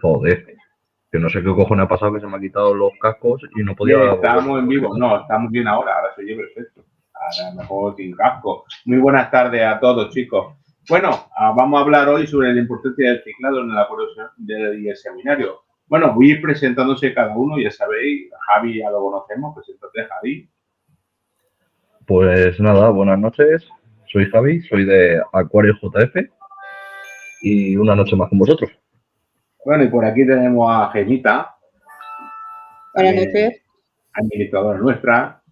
Joder, que no sé qué cojones ha pasado, que se me ha quitado los cascos y no podía volver. Estamos en vivo. No, estamos bien ahora se oye perfecto. Ahora mejor sin casco. Muy buenas tardes a todos, chicos. Bueno, vamos a hablar hoy sobre la importancia del ciclado en el acuerdo del seminario. Bueno, voy a ir presentándose cada uno, ya sabéis, Javi ya lo conocemos, preséntate, Javi. Pues nada, buenas noches. Soy Javi, soy de Acuario JF y una noche más con vosotros. Bueno, y por aquí tenemos a Gemita. Buenas noches. Administradora nuestra,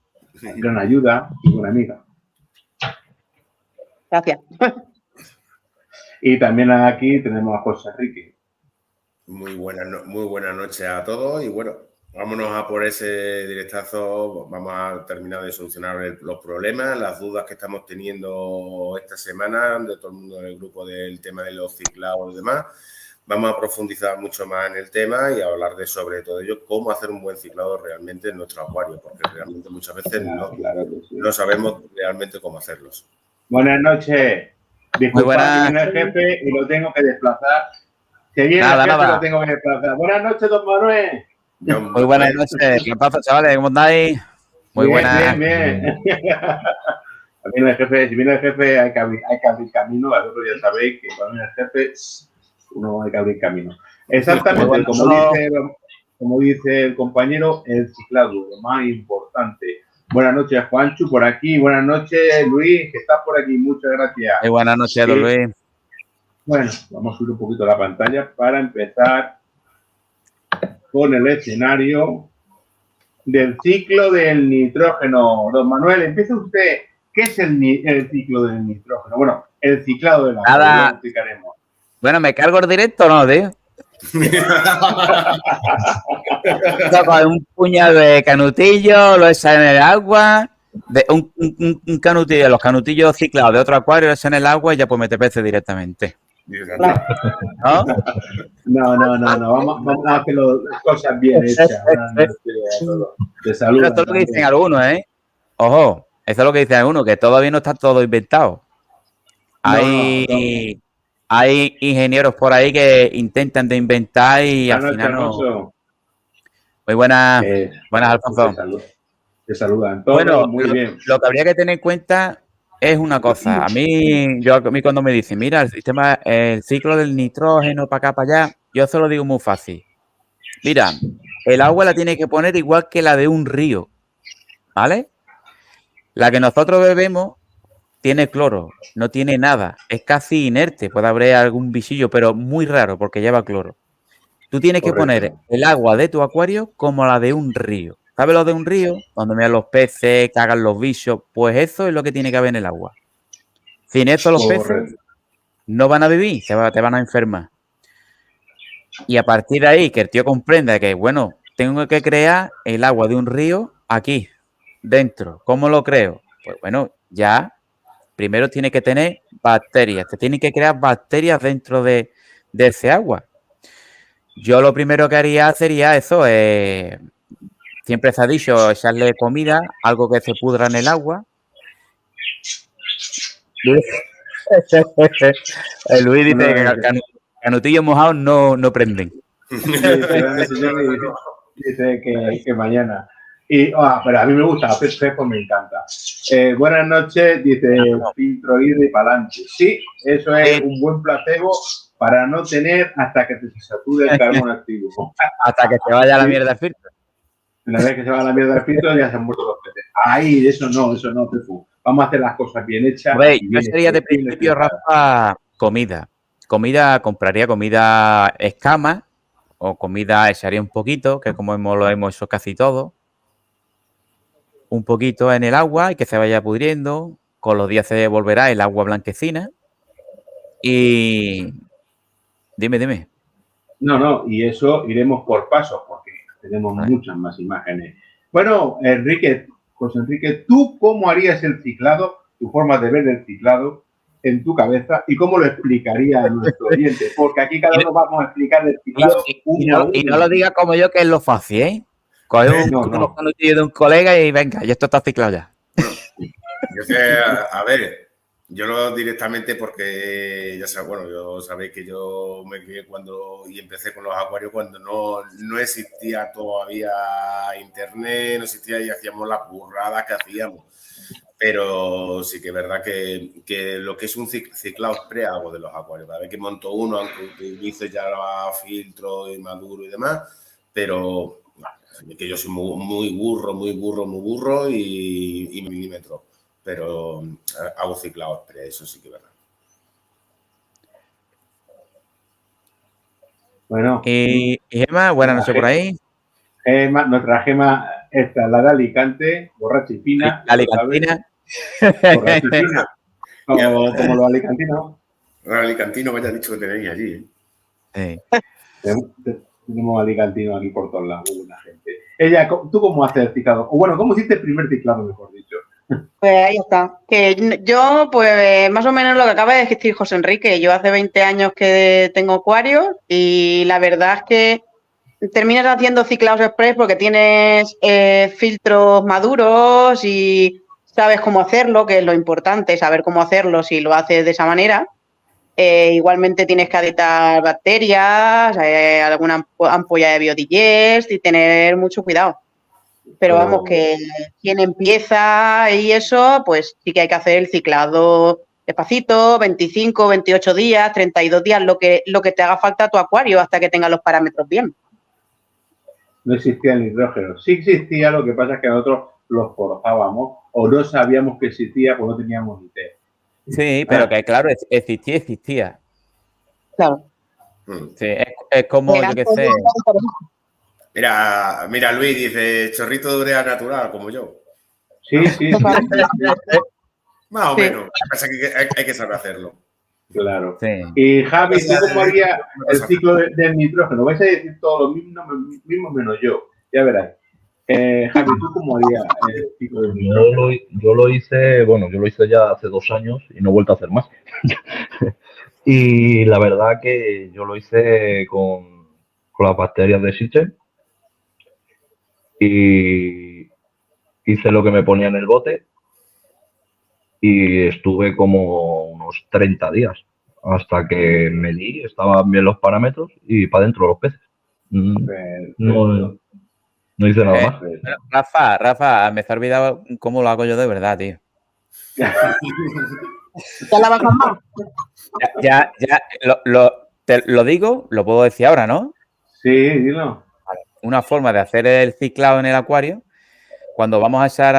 gran ayuda y buena amiga. Gracias. Y también aquí tenemos a José Enrique. Muy buenas noches a todos y bueno, vámonos a por ese directazo. Vamos a terminar de solucionar los problemas, las dudas que estamos teniendo esta semana de todo el mundo en el grupo del tema de los ciclados y demás. Vamos a profundizar mucho más en el tema y a hablar de sobre todo ello, cómo hacer un buen ciclado realmente en nuestro acuario, porque realmente muchas veces no sabemos realmente cómo hacerlos. Buenas noches. Disculpad que viene el jefe y lo tengo que desplazar. Que viene el jefe lo tengo que desplazar. Buenas noches, don Manuel. Muy buenas noches. ¿Qué pasa, chavales? ¿Cómo andáis? Muy buenas. Bien. Si viene el jefe hay que abrir camino. Vosotros ya sabéis que cuando viene el jefe uno hay que abrir camino. Exactamente, como dice el compañero, el ciclado, lo más importante. Buenas noches, Juanchu, por aquí. Buenas noches, Luis, que estás por aquí. Muchas gracias. Muy buenas noches, don Luis. Bueno, vamos a subir un poquito la pantalla para empezar con el escenario del ciclo del nitrógeno. Don Manuel, empieza usted. ¿Qué es el ciclo del nitrógeno? Bueno, el ciclado del agua. Lo explicaremos. Bueno, ¿me cargo el directo o no, tío? Un puñado de canutillos, lo echan en el agua, un canutillo, los canutillos ciclados de otro acuario, lo echan en el agua y ya pues mete peces directamente. ¿No? No. Vamos a hacer las cosas bien hechas. Te saludo. Esto es lo que dicen algunos, ¿eh? Ojo, eso es lo que dicen algunos, que todavía no está todo inventado. Hay ingenieros por ahí que intentan de inventar y al final no. Muy buenas, Alfonso. Te saludan todos. Bueno, muy bien. Lo que habría que tener en cuenta es una cosa. A mí cuando me dicen, mira, el ciclo del nitrógeno para acá, para allá, yo se lo digo muy fácil. Mira, el agua la tiene que poner igual que la de un río, ¿vale? La que nosotros bebemos tiene cloro, no tiene nada, es casi inerte, puede haber algún bichillo, pero muy raro porque lleva cloro. Tú tienes que poner el agua de tu acuario como la de un río. ¿Sabes lo de un río? Donde miran los peces, cagan los bichos, pues eso es lo que tiene que haber en el agua. Sin eso los peces no van a vivir, te van a enfermar. Y a partir de ahí, que el tío comprenda que, bueno, tengo que crear el agua de un río aquí, dentro. ¿Cómo lo creo? Pues bueno, ya... Primero tiene que tener bacterias. Te tiene que crear bacterias dentro de ese agua. Yo lo primero que haría sería eso. Siempre se ha dicho echarle comida, algo que se pudra en el agua. Luis dice que canutillos mojados no prenden. Dice que mañana. Pero a mí me gusta, Pepo me encanta. Buenas noches, dice filtro y para adelante. Sí, eso es un buen placebo para no tener hasta que te sature el carbono activo. Hasta que se vaya la mierda del filtro. Una vez que se va la mierda del filtro ya se han muerto los peces. Ay, eso no, Pepo. Vamos a hacer las cosas bien hechas. Yo sería de principio, Rafa, comida. Compraría comida escama o comida echaría un poquito, que como lo hemos hecho casi todo. Un poquito en el agua y que se vaya pudriendo. Con los días se devolverá el agua blanquecina. Y... Dime. No, y eso iremos por pasos, porque tenemos muchas más imágenes. Bueno, José Enrique, ¿tú cómo harías el ciclado, tu forma de ver el ciclado en tu cabeza y cómo lo explicaría a nuestro oyente? Porque aquí cada uno vamos a explicar el ciclado y no lo digas como yo, que es lo fácil, ¿eh? Coge unos canutillos de un colega y venga, y esto está ciclado ya. Yo sé, a ver, Yo lo directamente porque, ya sabéis, bueno, yo sabéis que yo me crié y empecé con los acuarios cuando no existía todavía internet, no existía y hacíamos las burradas que hacíamos. Pero sí que es verdad que lo que es un ciclado spray hago de los acuarios. Cada vez que monto uno, aunque utilizo ya filtro y maduro y demás, pero que yo soy muy burro y milímetro. Pero hago ciclado spray, eso sí que es verdad. Bueno. Y Gemma, buenas noches por ahí. Nuestra Gema, esta, la de Alicante, borracha y fina. La alicantina. Borracha y fina. Como los alicantinos. Los alicantinos, vaya dicho que tenéis allí. Tenemos alicantinos aquí por todos lados, buena gente. Ella, ¿tú cómo haces el ciclado? O bueno, ¿cómo hiciste el primer ciclado, mejor dicho? Pues ahí está. Que yo, pues más o menos lo que acaba de decir José Enrique, yo hace 20 años que tengo acuarios y la verdad es que terminas haciendo ciclados express porque tienes filtros maduros y sabes cómo hacerlo, que es lo importante, saber cómo hacerlo si lo haces de esa manera. Igualmente tienes que aditar bacterias, alguna ampolla de biodigest y tener mucho cuidado. Pero vamos, que quien empieza y eso, pues sí que hay que hacer el ciclado despacito, 25, 28 días, 32 días, lo que te haga falta a tu acuario hasta que tenga los parámetros bien. No existía el nitrógeno. Sí existía, lo que pasa es que nosotros los forzábamos o no sabíamos que existía porque no teníamos ni idea. Sí, pero que claro, existía. Claro. Sí, es como, yo qué sé. Mira, Luis dice, chorrito de urea natural, como yo. Sí. Más o menos. Pasa que hay que saber hacerlo. Claro. Sí. Y Javi, ¿tú cómo harías el ciclo del nitrógeno? Vais a decir todo lo mismo menos yo. Ya verás. Javi, ¿tú cómo harías el ciclo del nitrógeno? Yo lo hice ya hace 2 años y no he vuelto a hacer más. Y la verdad que yo lo hice con las bacterias de Sichel. Y hice lo que me ponía en el bote y estuve como unos 30 días hasta que medí, estaban bien los parámetros y para adentro los peces. No hice nada más. Rafa, me he olvidado cómo lo hago yo de verdad, tío. ¿Ya la vas a más? Ya, te lo digo, lo puedo decir ahora, ¿no? Sí, dilo. Una forma de hacer el ciclado en el acuario, cuando vamos a echar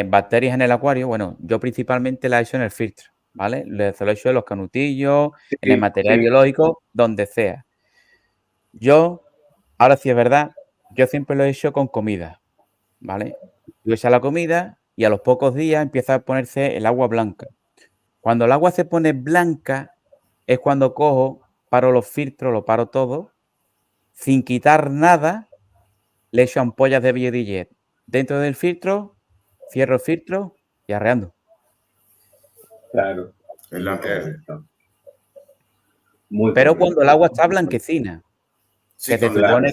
bacterias en el acuario, bueno, yo principalmente la he hecho en el filtro, ¿vale? Lo he hecho en los canutillos, en el material biológico, donde sea. Yo, ahora sí es verdad, yo siempre lo he hecho con comida, ¿vale? Yo echo la comida y a los pocos días empieza a ponerse el agua blanca. Cuando el agua se pone blanca es cuando cojo, paro los filtros, lo paro todo, sin quitar nada, le echo ampollas de biodigest dentro del filtro, cierro el filtro y arreando. Claro. Pero cuando el agua está blanquecina, Sí, que se supone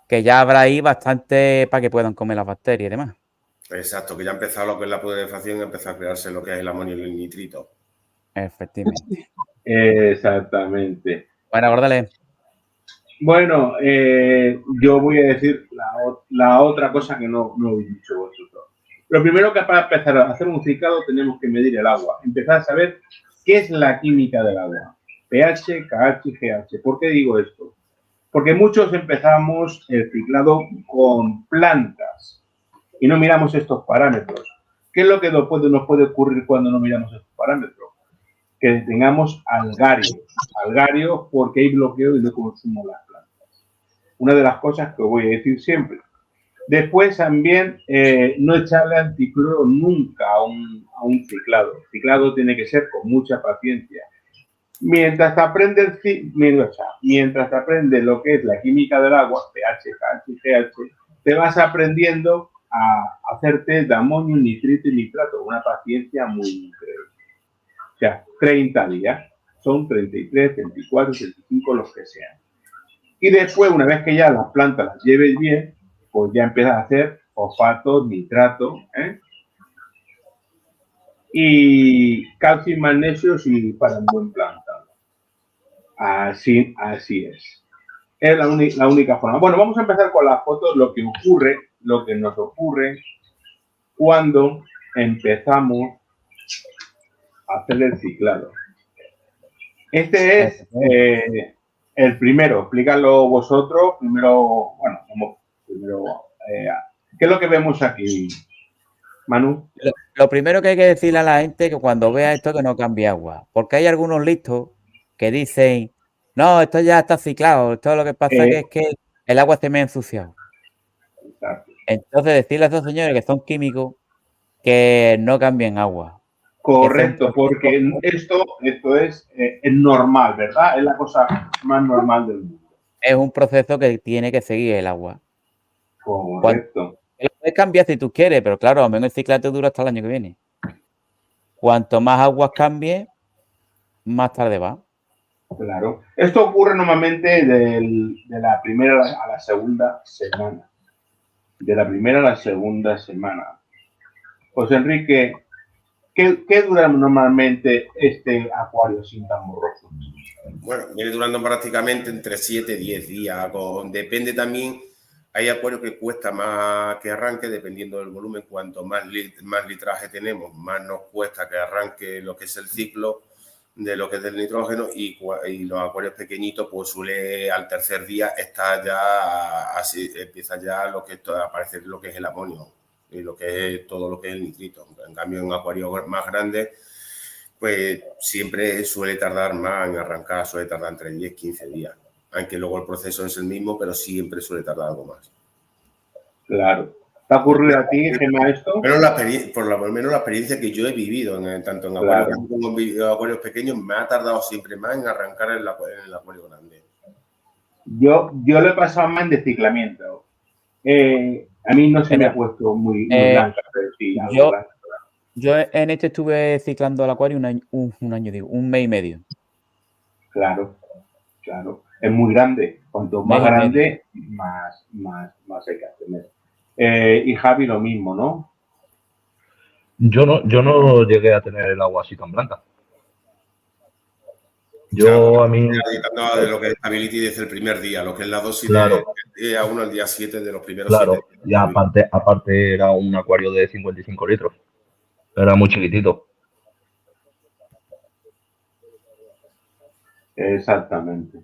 que ya habrá ahí bastante para que puedan comer las bacterias y demás. Exacto, que ya ha empezado lo que es la pudrefacción y empieza a crearse lo que es el amonio y el nitrito. Efectivamente. Exactamente. Bueno, Gordale. Bueno, yo voy a decir la otra cosa que no habéis dicho vosotros. Lo primero que para empezar a hacer un ciclado tenemos que medir el agua. Empezar a saber qué es la química del agua. pH, KH y GH. ¿Por qué digo esto? Porque muchos empezamos el ciclado con plantas y no miramos estos parámetros. ¿Qué es lo que nos puede ocurrir cuando no miramos estos parámetros? Que tengamos algario porque hay bloqueo y no consumo las plantas. Una de las cosas que voy a decir siempre. Después también no echarle anticloro nunca a un ciclado. El ciclado tiene que ser con mucha paciencia. Mientras te aprendes lo que es la química del agua, pH, KH y GH, te vas aprendiendo a hacer test de amonio, nitrito y nitrato. Una paciencia muy increíble. O sea, 30 días. Son 33, 34, 35, los que sean. Y después, una vez que ya las plantas las lleves bien, pues ya empiezas a hacer fosfatos, nitratos, y calcio y magnesio sí para un buen plantado. Así es. Es la única forma. Bueno, vamos a empezar con las fotos, lo que nos ocurre cuando empezamos a hacer el ciclado. Este es el primero, explícalo vosotros. ¿Qué es lo que vemos aquí, Manu? Lo primero que hay que decirle a la gente es que cuando vea esto que no cambie agua, porque hay algunos listos que dicen, no, esto ya está ciclado, esto lo que pasa es que el agua se me ha ensuciado. Exacto. Entonces decirle a esos señores que son químicos que no cambien agua. Correcto, porque esto es normal, ¿verdad? Es la cosa más normal del mundo. Es un proceso que tiene que seguir el agua. Correcto. Lo puedes cambiar si tú quieres, pero claro, a lo menos el ciclado dura hasta el año que viene. Cuanto más aguas cambie, más tarde va. Claro. Esto ocurre normalmente de la primera a la segunda semana. De la primera a la segunda semana. José Enrique, ¿qué dura normalmente este acuario sin tan borroso? Bueno, viene durando prácticamente entre 7 y 10 días. Depende también, hay acuarios que cuesta más que arranque, dependiendo del volumen. Cuanto más litraje tenemos, más nos cuesta que arranque lo que es el ciclo de lo que es del nitrógeno, y los acuarios pequeñitos, pues suele al tercer día estar ya así, empieza ya a aparecer lo que es el amonio y lo que es todo lo que es el nitrito. En cambio, en acuarios más grandes, pues siempre suele tardar más en arrancar, suele tardar entre 10 y 15 días. Aunque luego el proceso es el mismo, pero siempre suele tardar algo más. Claro. ¿Te ha ocurrido a ti, Gemma, esto? Por lo menos la experiencia que yo he vivido, tanto en acuarios grandes como en acuarios pequeños, me ha tardado siempre más en arrancar el acuario grande. Yo lo he pasado más en desciclamiento. A mí no se me ha puesto muy blanca, pero sí, algo blanca. Yo en este estuve ciclando el acuario un mes y medio. Claro. Es muy grande. Cuanto más grande, más hay que tener. Y Javi lo mismo, ¿no? Yo no llegué a tener el agua así tan blanca. A mí... de lo que es Stability desde el primer día, lo que es la dosis del día 1 al día 7 de los primeros 7 días. Y aparte era un acuario de 55 litros. Era muy chiquitito. Exactamente.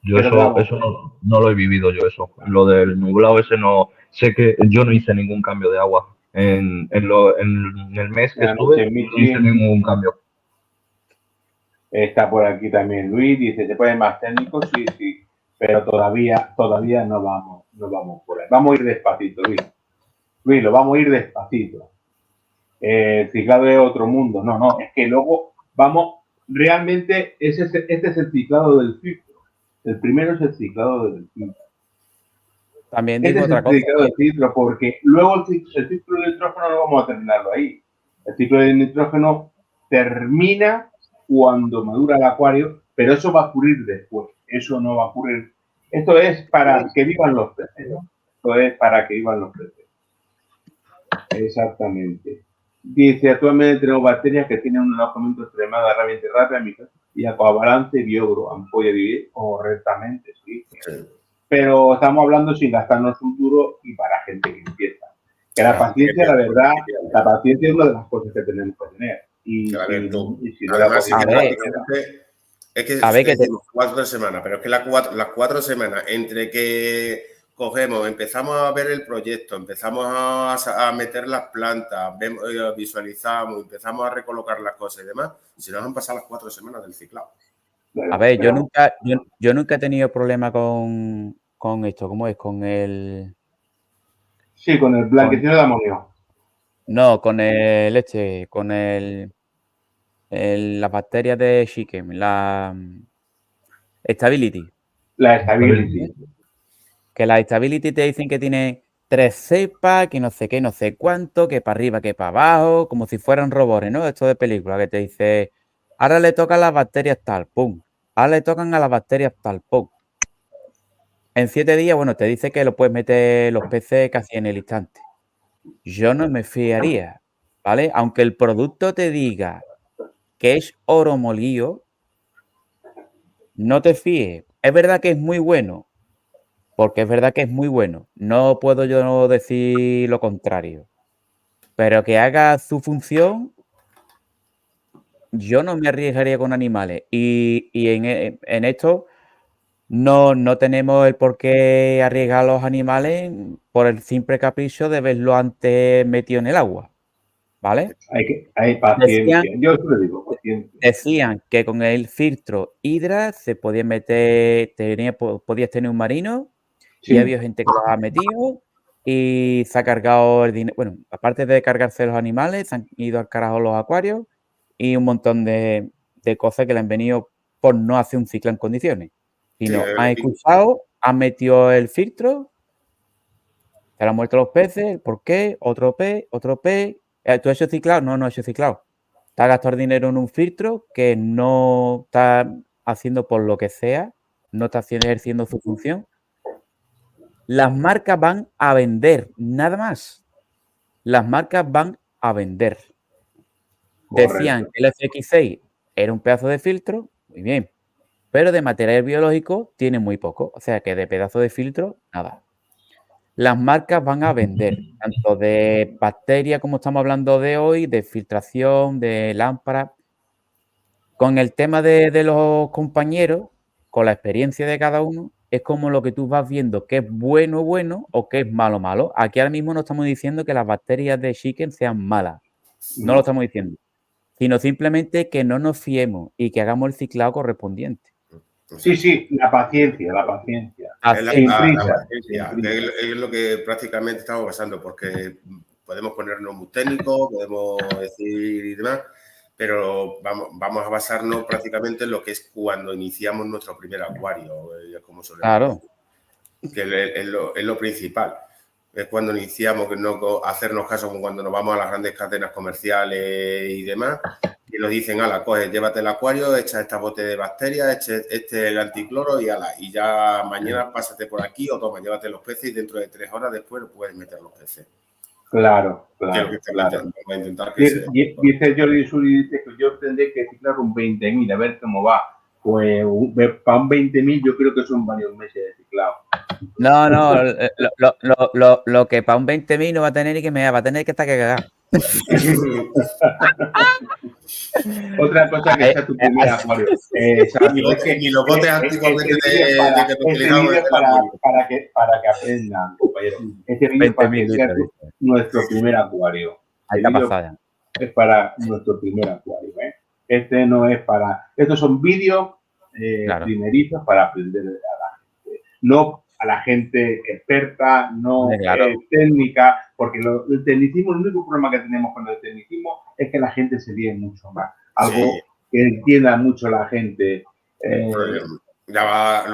Yo eso no lo he vivido yo, eso. Lo del nublado ese no... Sé que yo no hice ningún cambio de agua. En el mes que estuve no hice ningún cambio. Está por aquí también Luis, dice, ¿se puede más técnico? Sí. Pero todavía no vamos por ahí. Vamos a ir despacito, Luis, lo vamos a ir despacito. Ciclado es otro mundo. No, es que luego vamos, realmente este es el ciclado del filtro. El primero es el ciclado del filtro. También digo otra cosa. El ciclado del filtro, porque luego el ciclo del nitrógeno no vamos a terminarlo ahí. El ciclo del nitrógeno termina cuando madura el acuario, pero eso va a ocurrir después. Eso no va a ocurrir. Esto es para que vivan los peces, ¿no? Esto es para que vivan los peces. Exactamente. Dice, actualmente tenemos bacterias que tienen un alojamiento extremado de rabia rápida y acuabalance biogro, ampolla vivir correctamente, sí. Pero estamos hablando sin gastarnos un duro y para gente que empieza. Que la paciencia, la verdad, la paciencia es una de las cosas que tenemos que tener. Además, es que 4 semanas, pero es que las 4 semanas entre que cogemos, empezamos a ver el proyecto, empezamos a meter las plantas, visualizamos, empezamos a recolocar las cosas y demás, se nos han pasado las 4 semanas del ciclado. A ver, yo nunca he tenido problema con esto, ¿cómo es? Con el... Sí, con el blanquecino de amonio. No, con las bacterias de Shikem, la Stability. La Stability. Que la Stability te dicen que tiene 3 cepas, que no sé qué, no sé cuánto, que para arriba, que para abajo, como si fueran robots, ¿no? Esto de película, que te dice, ahora le tocan las bacterias tal, pum. Ahora le tocan a las bacterias tal, pum. En 7 días, bueno, te dice que lo puedes meter los peces casi en el instante. yo no me fiaría, ¿vale? Aunque el producto te diga que es oro molido, no te fíes. Es verdad que es muy bueno, porque es verdad que es muy bueno. No puedo yo no decir lo contrario. Pero que haga su función, yo no me arriesgaría con animales. Y en esto no tenemos el por qué arriesgar a los animales por el simple capricho de verlo antes metido en el agua, ¿vale? Hay paciencia. Yo siempre digo, paciencia. Decían que con el filtro Hydra se podía meter, podías tener un marino y Sí. había gente que los ha metido y se ha cargado el dinero. Bueno, aparte de cargarse los animales, se han ido al carajo los acuarios y un montón de cosas que le han venido por no hacer un ciclo en condiciones. Sí, Sino han escuchado, han metido el filtro, se le han muerto los peces, el por qué, otro pez. ¿Tú has hecho ciclado? No, no he hecho ciclado. Te has gastado dinero en un filtro que no está haciendo por lo que sea, no está ejerciendo su función. Las marcas van a vender, nada más. Las marcas van a vender. Decían que el FX6 era un pedazo de filtro, muy bien, pero de material biológico tiene muy poco, o sea que de pedazo de filtro, nada. Las marcas van a vender, tanto de bacterias como estamos hablando de hoy, de filtración, de lámparas. Con el tema de los compañeros, con la experiencia de cada uno, es como lo que tú vas viendo que es bueno o que es malo. Aquí ahora mismo no estamos diciendo que las bacterias de Chicken sean malas, no lo estamos diciendo, sino simplemente que no nos fiemos y que hagamos el ciclado correspondiente. Sí, la paciencia. Sin prisa. Es lo que prácticamente estamos pasando, porque podemos ponernos muy técnicos, podemos decir y demás, pero vamos a basarnos prácticamente en lo que es cuando iniciamos nuestro primer acuario, como solemos decir, que es lo principal. Es cuando iniciamos, que no hacernos caso con cuando nos vamos a las grandes cadenas comerciales y demás, que nos dicen, ala, coge, llévate el acuario, echa esta bote de bacterias, este el anticloro y ya mañana pásate por aquí o toma, llévate los peces y dentro de 3 horas después puedes meter los peces. Claro. Vamos a intentar que dice Jordi Suri, dice que yo tendré que ciclar un 20.000, a ver cómo va. Pues para un 20.000 yo creo que son varios meses de ciclado. No, lo que para un 20.000 no va a tener y que va a tener que estar que cagar. Otra cosa que sea tu primer acuario. Ni los botes antiguamente de que utilizamos para que aprendan, compañero. Este vídeo para que sea nuestro primer acuario. Es para nuestro primer acuario. Este no es para. Estos son vídeos primerizos para aprender a la gente. No a la gente experta, no técnica, porque el tecnicismo, el único problema que tenemos con el tecnicismo es que la gente se líe mucho más. Algo que entienda mucho la gente. Ya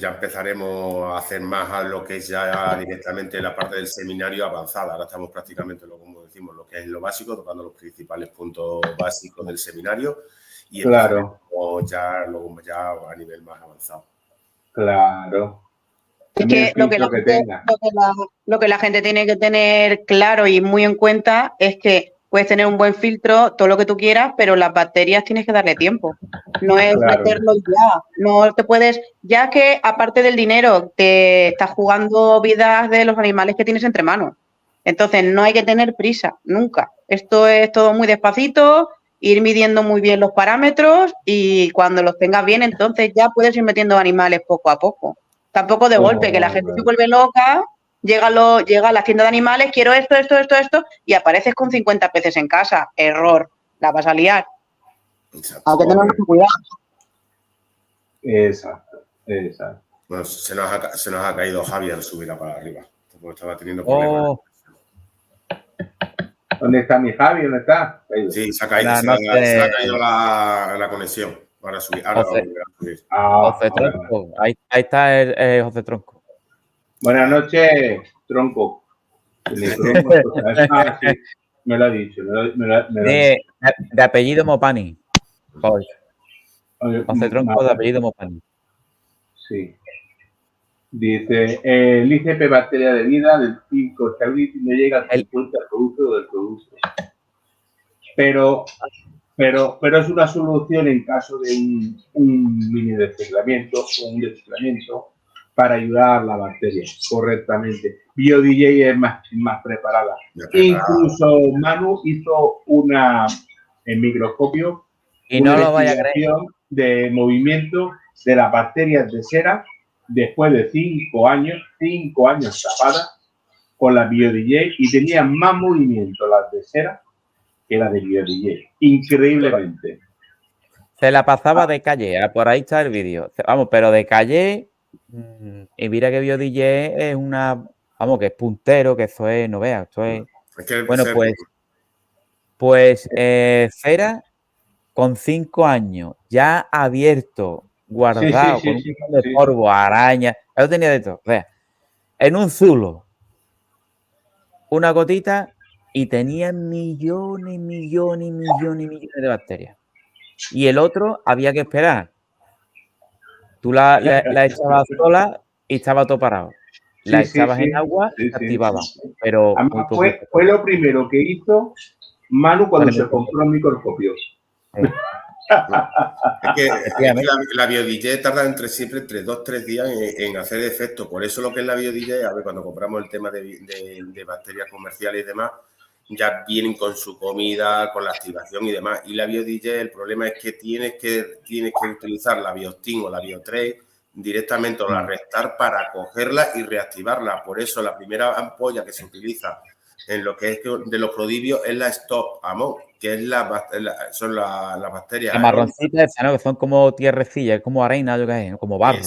empezaremos a hacer más a lo que es ya directamente la parte del seminario avanzada. Ahora estamos prácticamente, como decimos, lo que es lo básico, tocando los principales puntos básicos del seminario y claro. ya a nivel más avanzado. Claro. Es que lo que la gente tiene que tener claro y muy en cuenta es que puedes tener un buen filtro, todo lo que tú quieras, pero las bacterias tienes que darle tiempo. No es meterlo ya. No te puedes, ya que aparte del dinero, te estás jugando vidas de los animales que tienes entre manos. Entonces, no hay que tener prisa, nunca. Esto es todo muy despacito, ir midiendo muy bien los parámetros y cuando los tengas bien, entonces ya puedes ir metiendo animales poco a poco. Tampoco de golpe, que la gente se vuelve loca, llega a la tienda de animales, quiero esto, y apareces con 50 peces en casa. Error, la vas a liar. Exacto. Hay que tener mucho cuidado. Exacto. Bueno, se nos ha caído Javi al subirla para arriba, porque estaba teniendo problemas. ¿Dónde está mi Javi? ¿Dónde está? Sí, se ha caído la conexión. Para subir. José Tronco. Ahí está José Tronco. Buenas noches, Tronco. Sí, me lo ha dicho. De apellido Mopani. José Tronco de apellido Mopani. Sí. Dice, el IGP bacteria de vida del 5 stability no llega al 50 producto del producto. Pero es una solución en caso de un mini desciclamiento o un desciclamiento para ayudar a la bacteria correctamente. BioDJ es más preparada. Incluso Manu hizo una en microscopio Y no lo vaya a creer. investigación de movimiento de las bacterias de cera después de 5 años tapadas con la BioDJ y tenían más movimiento las de cera que la de BioDJ. Increíblemente. Se la pasaba de calle, por ahí está el vídeo. Vamos, pero de calle. Y mira que BioDJ es una. Vamos, que es puntero, que eso es, no veas, esto es. Bueno, pues cera con 5 años, ya abierto, guardado, con un montón de polvo, araña. Eso tenía de todo. O sea, en un zulo, una gotita y tenía millones de bacterias. Y el otro había que esperar. Tú la echabas sola y estaba todo parado. La echabas en agua y se activaba. Pero además, fue lo primero que hizo Manu cuando se compró el microscopio. Es que la BioDJ tarda siempre entre 2-3 días en hacer efecto. Por eso lo que es la BioDJ, a ver, cuando compramos el tema de bacterias comerciales y demás, ya vienen con su comida, con la activación y demás. Y la BioDJ, el problema es que tienes que utilizar la Biostin o la Biotrace directamente o la Restar para cogerla y reactivarla. Por eso la primera ampolla que se utiliza en lo que es de los prodigios es la Stop Amon, que es son las bacterias. Las marroncitas, ¿no? Que son como tierrecillas, como arena, yo qué sé, como barro.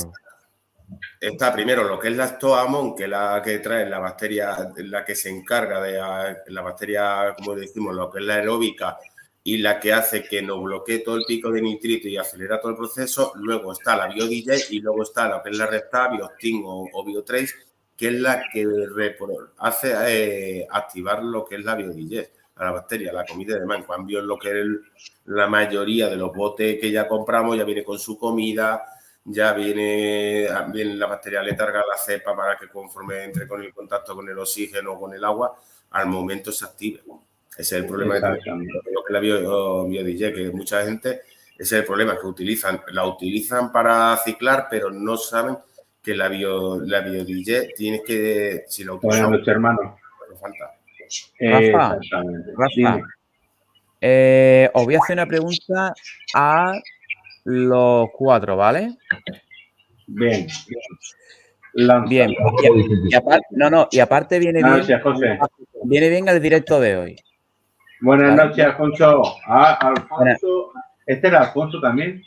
Está primero lo que es la Stop Amon, que es la que trae la bacteria, la que se encarga de la bacteria, como decimos, lo que es la aeróbica y la que hace que nos bloquee todo el pico de nitrito y acelera todo el proceso. Luego está la BioDJ y luego está lo que es la Restar, Biostin o Biotrace, que es la que hace activar lo que es la BioDJ, a la bacteria, la comida y demás. En cambio, lo que es la mayoría de los botes que ya compramos ya viene con su comida, ya viene la bacteria letarga, la cepa, para que conforme entre con el contacto con el oxígeno o con el agua, al momento se active. Ese es el problema de lo que es la BioDJ, que mucha gente, ese es el problema, que la utilizan para ciclar, pero no saben que la BioDJ tienes que, si la utilizas, buenas noches, hermano. No falta. Rafa, os voy a hacer una pregunta a los 4, ¿vale? Bien. Bien. Y aparte viene bien. Gracias, José. Viene bien el directo de hoy. Buenas noches, Alfonso. Alfonso. Este era Alfonso también.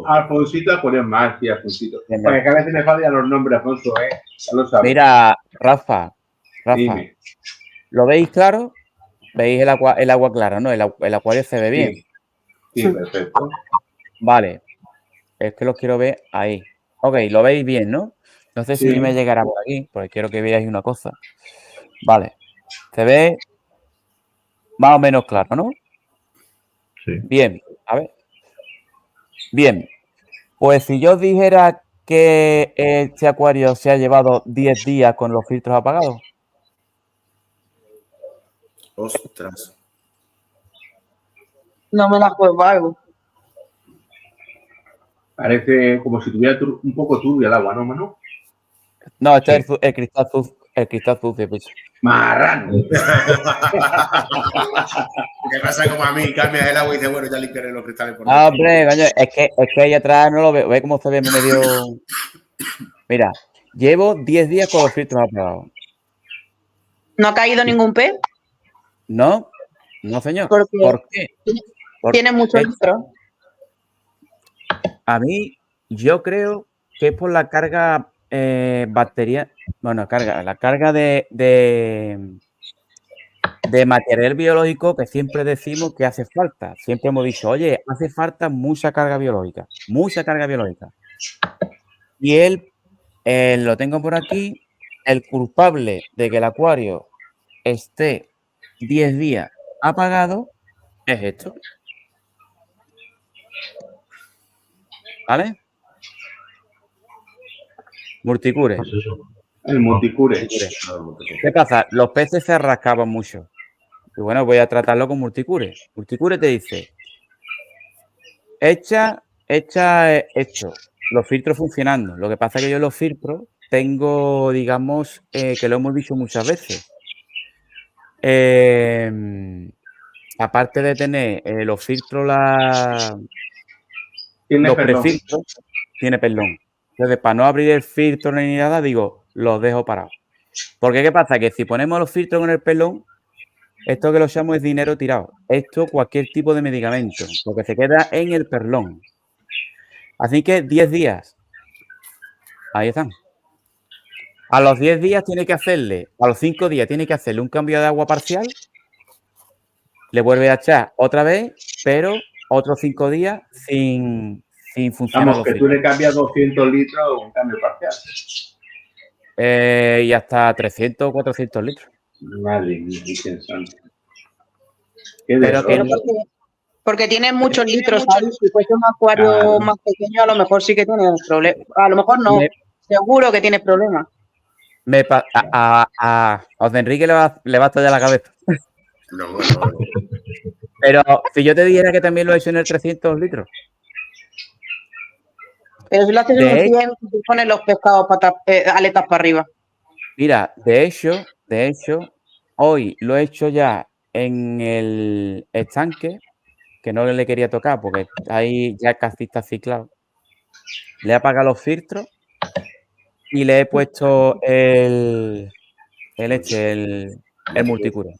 Alfonsito Apolión más, sí, Alfonsito. Porque a veces me fallan los nombres, Alfonso, ya lo sabes. Mira, Rafa. Dime. ¿Lo veis claro? ¿Veis el agua clara, no? El acuario se ve bien. Sí, perfecto. Vale. Es que los quiero ver ahí. Ok, lo veis bien, ¿no? No sé si me llegará por aquí, porque quiero que veáis una cosa. Vale. Se ve más o menos claro, ¿no? Sí. Bien, a ver. Bien. Pues si yo os dijera que este acuario se ha llevado 10 días con los filtros apagados. Ostras. No me la juego algo. Parece como si tuviera un poco turbia el agua, ¿no, Manu? No, este es el cristal sucio, pues. Marrano. ¿Qué pasa como a mí? Cambia el agua y dice, bueno, ya limpiaré los cristales por Ah, hombre, coño, es que ahí atrás no lo veo. ¿Ve cómo se ve medio? Mira, llevo 10 días con los filtros apagados. ¿No ha caído ningún pez? No, señor. ¿Por qué? Tiene mucho litro. A mí, yo creo que es por la carga bacteria. Bueno, la carga de material biológico que siempre decimos que hace falta. Siempre hemos dicho, oye, hace falta mucha carga biológica. Y él, lo tengo por aquí, el culpable de que el acuario esté 10 días apagado es esto. ¿Vale? Multicure. ¿Qué es eso? El multicure. ¿Qué pasa? Los peces se rascaban mucho. Y bueno, voy a tratarlo con multicure. Multicure te dice, echa esto, los filtros funcionando. Lo que pasa es que yo los filtros tengo, digamos, que lo hemos dicho muchas veces. Aparte de tener los filtros, Tiene los perdón. prefiltros, tiene perdón. Entonces, para no abrir el filtro ni nada, digo, los dejo parados. Porque ¿qué pasa? Que si ponemos los filtros en el pelón, esto que lo llamo es dinero tirado. Esto cualquier tipo de medicamento, porque se queda en el perlón. Así que 10 días. Ahí están. A los 10 días tiene que hacerle, a los 5 días tiene que hacerle un cambio de agua parcial. Le vuelve a echar otra vez, pero otros 5 días sin funcionar Vamos, los que tú filtros. le cambias 200 litros o un cambio parcial. Y hasta 300 o 400 litros. Madre mía, Virgen Santa. Qué Pero que derrota. Porque tiene muchos litros ahí. Si fuese un acuario Claro. más pequeño, a lo mejor sí que tiene problemas. A lo mejor no. Seguro que tiene problemas. a José Enrique le va a estallar la cabeza. No, bueno. Pero si yo te dijera que también lo he hecho en el 300 litros. Pero si lo haces en un 100, tú pones los pescados aletas para arriba. Mira, de hecho, hoy lo he hecho ya en el estanque, que no le quería tocar porque ahí ya casi está ciclado. Le he apagado los filtros y le he puesto el multicura.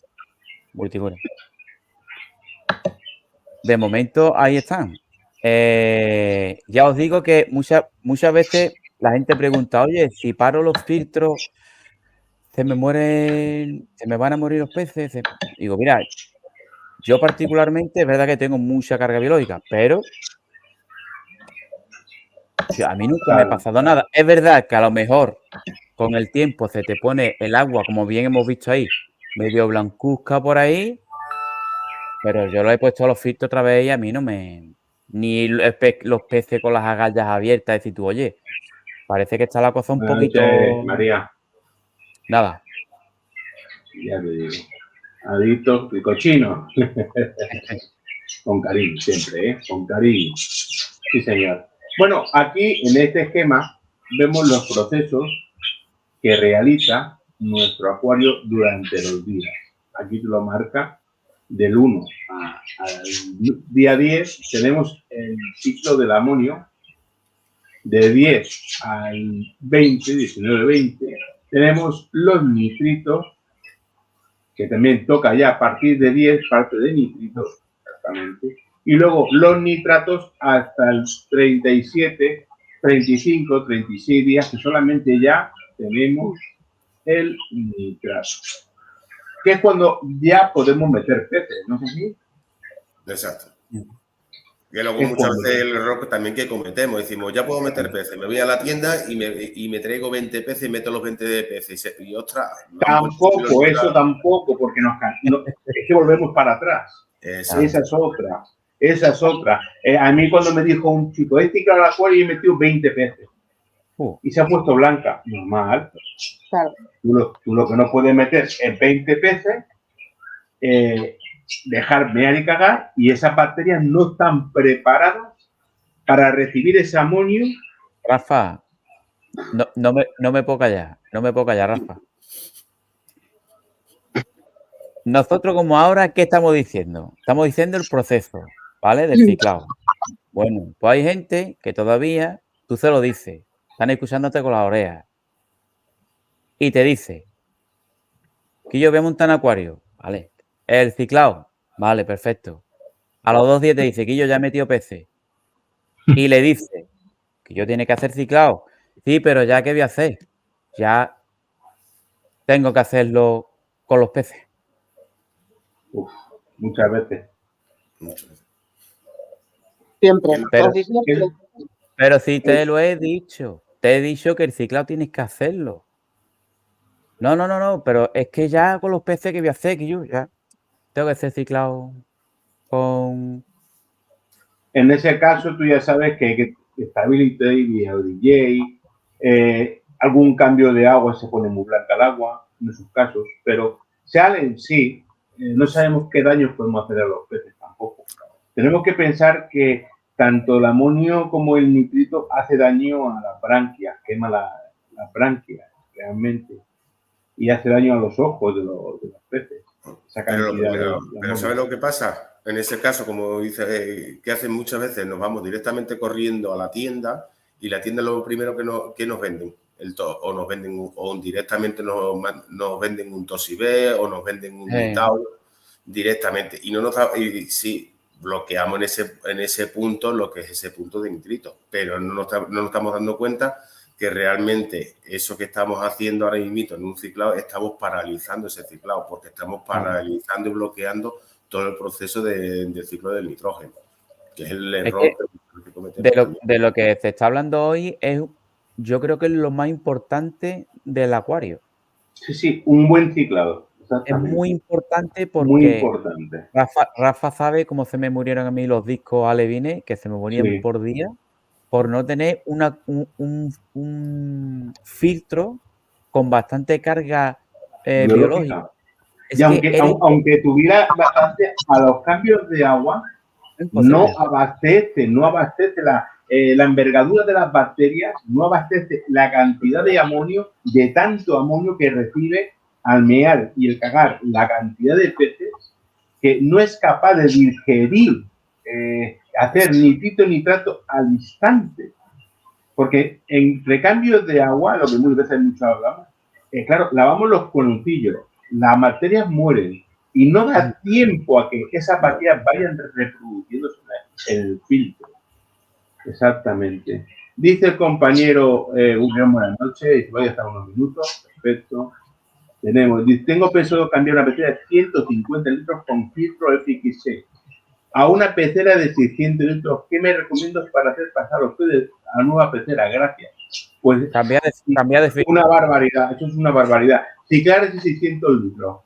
De momento ahí están. Ya os digo que muchas veces la gente pregunta, oye, si paro los filtros, se me van a morir los peces. Digo, mira, yo particularmente es verdad que tengo mucha carga biológica, pero a mí nunca me ha pasado nada. Es verdad que a lo mejor con el tiempo se te pone el agua, como bien hemos visto ahí, medio blancuzca por ahí, pero yo lo he puesto a los filtros otra vez y a mí no me... Ni los peces con las agallas abiertas, decir tú, oye, parece que está la cosa un poquito... María. Nada. Ya te digo. Adicto y cochino. Con cariño, siempre, ¿eh? Con cariño. Sí, señor. Bueno, aquí en este esquema vemos los procesos que realiza nuestro acuario durante los días. Aquí te lo marca del 1 al día 10. Tenemos el ciclo del amonio. De 10 al 20, 19, 20, tenemos los nitritos, que también toca ya a partir de 10, parte de nitritos, exactamente. Y luego los nitratos hasta el 37, 35, 36 días, que solamente ya tenemos el nitrato. Que es cuando ya podemos meter peces, ¿no es así? Exacto. Que luego muchas veces el error también que cometemos, decimos, ya puedo meter peces, me voy a la tienda y me traigo 20 peces y meto los 20 de peces y ostras... Tampoco, eso tampoco, porque es que volvemos para atrás. Exacto. Esa es otra. A mí cuando me dijo un chico, claro, al acuario y he metido 20 peces. Y se ha puesto blanca. Normal. Claro. Tú lo que no puedes meter es 20 peces, dejar mear y cagar, y esas bacterias no están preparadas para recibir ese amonio. Rafa, no me puedo callar, Rafa. Nosotros como ahora, ¿qué estamos diciendo? Estamos diciendo el proceso, ¿vale? Del ciclado. Bueno, pues hay gente que todavía, tú se lo dices, están escuchándote con las orejas y te dice que yo voy a montar un acuario, ¿vale? El ciclado, vale, perfecto. A los 2 días te dice que yo ya he metido peces y le dice que yo tiene que hacer ciclado. Sí, pero ya ¿qué voy a hacer? Ya tengo que hacerlo con los peces. Uf, muchas veces. Siempre. Pero si te lo he dicho, te he dicho que el ciclado tienes que hacerlo. No, pero es que ya con los peces que voy a hacer, que yo ya tengo que hacer ciclado con... En ese caso, tú ya sabes que hay que Stability y el DJ algún cambio de agua, se pone muy blanca el agua, en esos casos, pero salen, sí, no sabemos qué daños podemos hacer a los peces tampoco. Tenemos que pensar que tanto el amonio como el nitrito hace daño a las branquias, quema la branquia realmente, y hace daño a los ojos de los peces. Esa cantidad pero ¿sabes lo que pasa? En ese caso, como dice, que hacen muchas veces, nos vamos directamente corriendo a la tienda y la tienda es lo primero que nos venden. O nos venden, o directamente nos venden un Tosibé o nos venden un Nitao directamente. Y sí, bloqueamos en ese punto lo que es ese punto de nitrito, pero no nos estamos dando cuenta que realmente eso que estamos haciendo ahora mismo en un ciclado, estamos paralizando ese ciclado, porque estamos paralizando y bloqueando todo el proceso del ciclo del nitrógeno, que es el error que cometemos. De lo que se está hablando hoy yo creo que es lo más importante del acuario. Sí, un buen ciclado. Es muy importante porque muy importante. Rafa sabe cómo se me murieron a mí los discos alevines, que se me morían por día, por no tener un filtro con bastante carga biológica. Y aunque tuviera bastante, a los cambios de agua, no abastece la envergadura de las bacterias, no abastece la cantidad de amonio, de tanto amonio que recibe al mear y el cagar la cantidad de peces, que no es capaz de digerir, hacer nitrito y nitrato al instante. Porque entre cambios de agua, lo que muchas veces mucho hablamos, claro, lavamos los cononcillos, las bacterias mueren y no da tiempo a que esas bacterias vayan reproduciéndose en el filtro. Exactamente. Dice el compañero buenas noches, voy a estar unos minutos, perfecto. Tengo pensado cambiar una pecera de 150 litros con filtro FX6 a una pecera de 600 litros. ¿Qué me recomiendas para hacer pasar los peces a nueva pecera? Gracias. Pues cambiar de filtro. Una barbaridad, eso es una barbaridad. Ciclar ese 600 litros.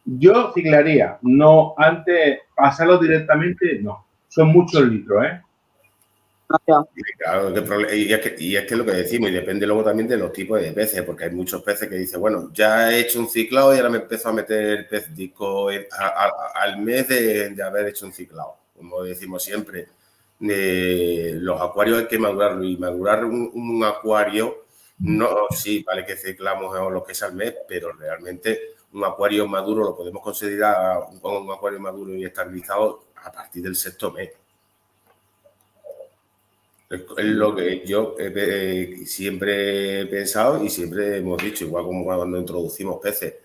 Yo ciclaría, no antes, pasarlo directamente, no. Son muchos litros, ¿eh? Claro, y es que lo que decimos, y depende luego también de los tipos de peces, porque hay muchos peces que dicen, bueno, ya he hecho un ciclado y ahora me empiezo a meter pez disco al mes de haber hecho un ciclado. Como decimos siempre, los acuarios hay que madurarlo, y madurar un acuario, no, sí, vale que ciclamos lo que es al mes, pero realmente un acuario maduro lo podemos considerar un acuario maduro y estabilizado a partir del 6º mes. Es lo que yo siempre he pensado y siempre hemos dicho, igual como cuando introducimos peces,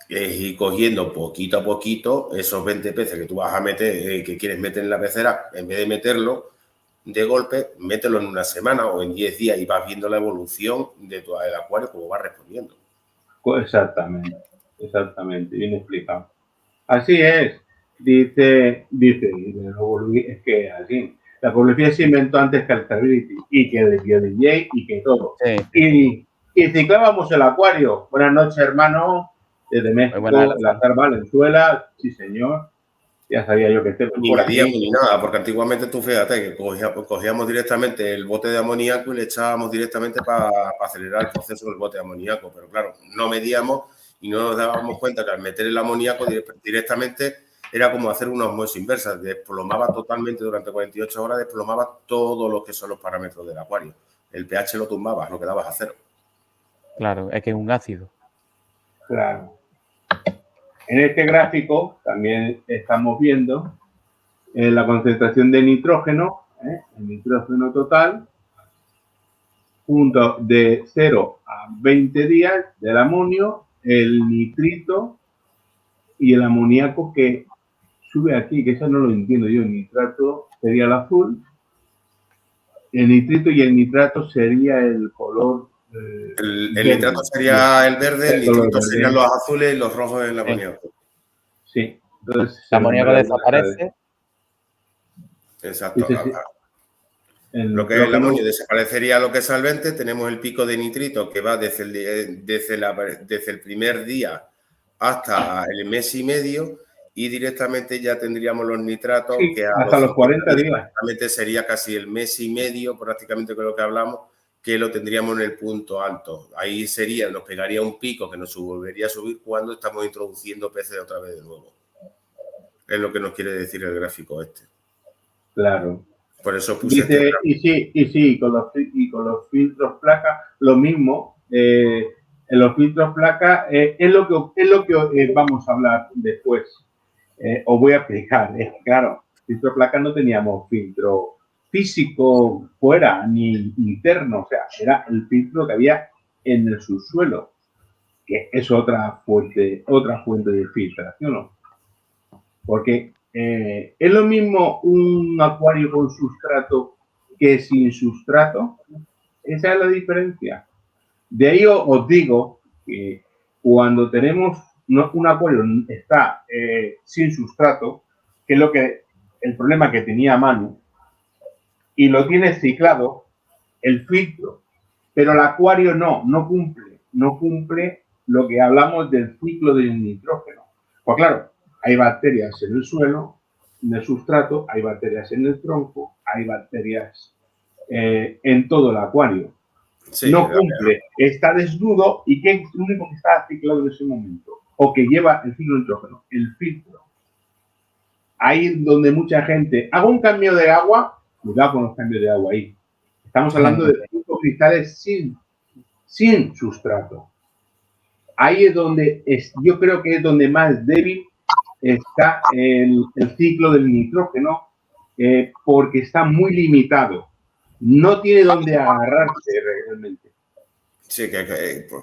es ir cogiendo poquito a poquito esos 20 peces que tú vas a meter, que quieres meter en la pecera, en vez de meterlo de golpe, mételo en una semana o en 10 días y vas viendo la evolución de todo el acuario, cómo va respondiendo. Exactamente, bien explicado. Así es, dice, es que así. La publicidad se inventó antes que el Stability y que el BioDJ y que todo. Sí. Y ciclábamos el acuario. Buenas noches, hermano. Desde México, Lazar Valenzuela. Sí, señor. Ya sabía yo que esté por aquí. Ni nada, porque antiguamente tú fíjate que cogíamos directamente el bote de amoníaco y le echábamos directamente para acelerar el proceso del bote de amoníaco. Pero claro, no medíamos y no nos dábamos cuenta que al meter el amoníaco directamente era como hacer una osmosis inversa, desplomaba totalmente durante 48 horas, desplomaba todo lo que son los parámetros del acuario. El pH lo tumbabas, lo quedabas a cero. Claro, es que es un ácido. Claro. En este gráfico también estamos viendo la concentración de nitrógeno, el nitrógeno total, junto de 0 a 20 días del amonio, el nitrito y el amoníaco que sube aquí, que eso no lo entiendo yo. El nitrato sería el azul, el nitrito y el nitrato sería el color. El nitrato sería el verde, el nitrito serían los azules y los rojos el amoníaco. Sí. Entonces, el amoníaco desaparece. Exacto. Lo que es el amonio desaparecería lo que es solvente. Tenemos el pico de nitrito que va desde el primer día hasta el mes y medio, y directamente ya tendríamos los nitratos, sí, que hasta los 40 días. Prácticamente sería casi el mes y medio, prácticamente con lo que hablamos, que lo tendríamos en el punto alto. Ahí nos pegaría un pico que nos volvería a subir cuando estamos introduciendo peces otra vez de nuevo. Es lo que nos quiere decir el gráfico este. Claro. Por eso puse Dice, y sí, con los filtros placa, lo mismo. En los filtros placa es lo que vamos a hablar después. Os voy a explicar. Claro, filtro placa no teníamos filtro físico fuera ni interno, o sea, era el filtro que había en el subsuelo, que es otra fuente de filtración, ¿no? Porque es lo mismo un acuario con sustrato que sin sustrato. Esa es la diferencia. De ahí os digo que cuando tenemos un acuario está sin sustrato, que es el problema que tenía Manu, y lo tiene ciclado, el filtro, pero el acuario no cumple lo que hablamos del ciclo del nitrógeno. Pues claro, hay bacterias en el suelo, en el sustrato, hay bacterias en el tronco, hay bacterias en todo el acuario. Sí, no cumple, está desnudo. ¿Y qué es lo único que está ciclado en ese momento? O que lleva el ciclo del nitrógeno, el filtro. Ahí es donde mucha gente hago un cambio de agua, cuidado con los cambios de agua ahí. Estamos hablando de 5 cristales sin sustrato. Ahí es donde yo creo que es donde más débil está el ciclo del nitrógeno, porque está muy limitado. No tiene dónde agarrarse realmente. Sí,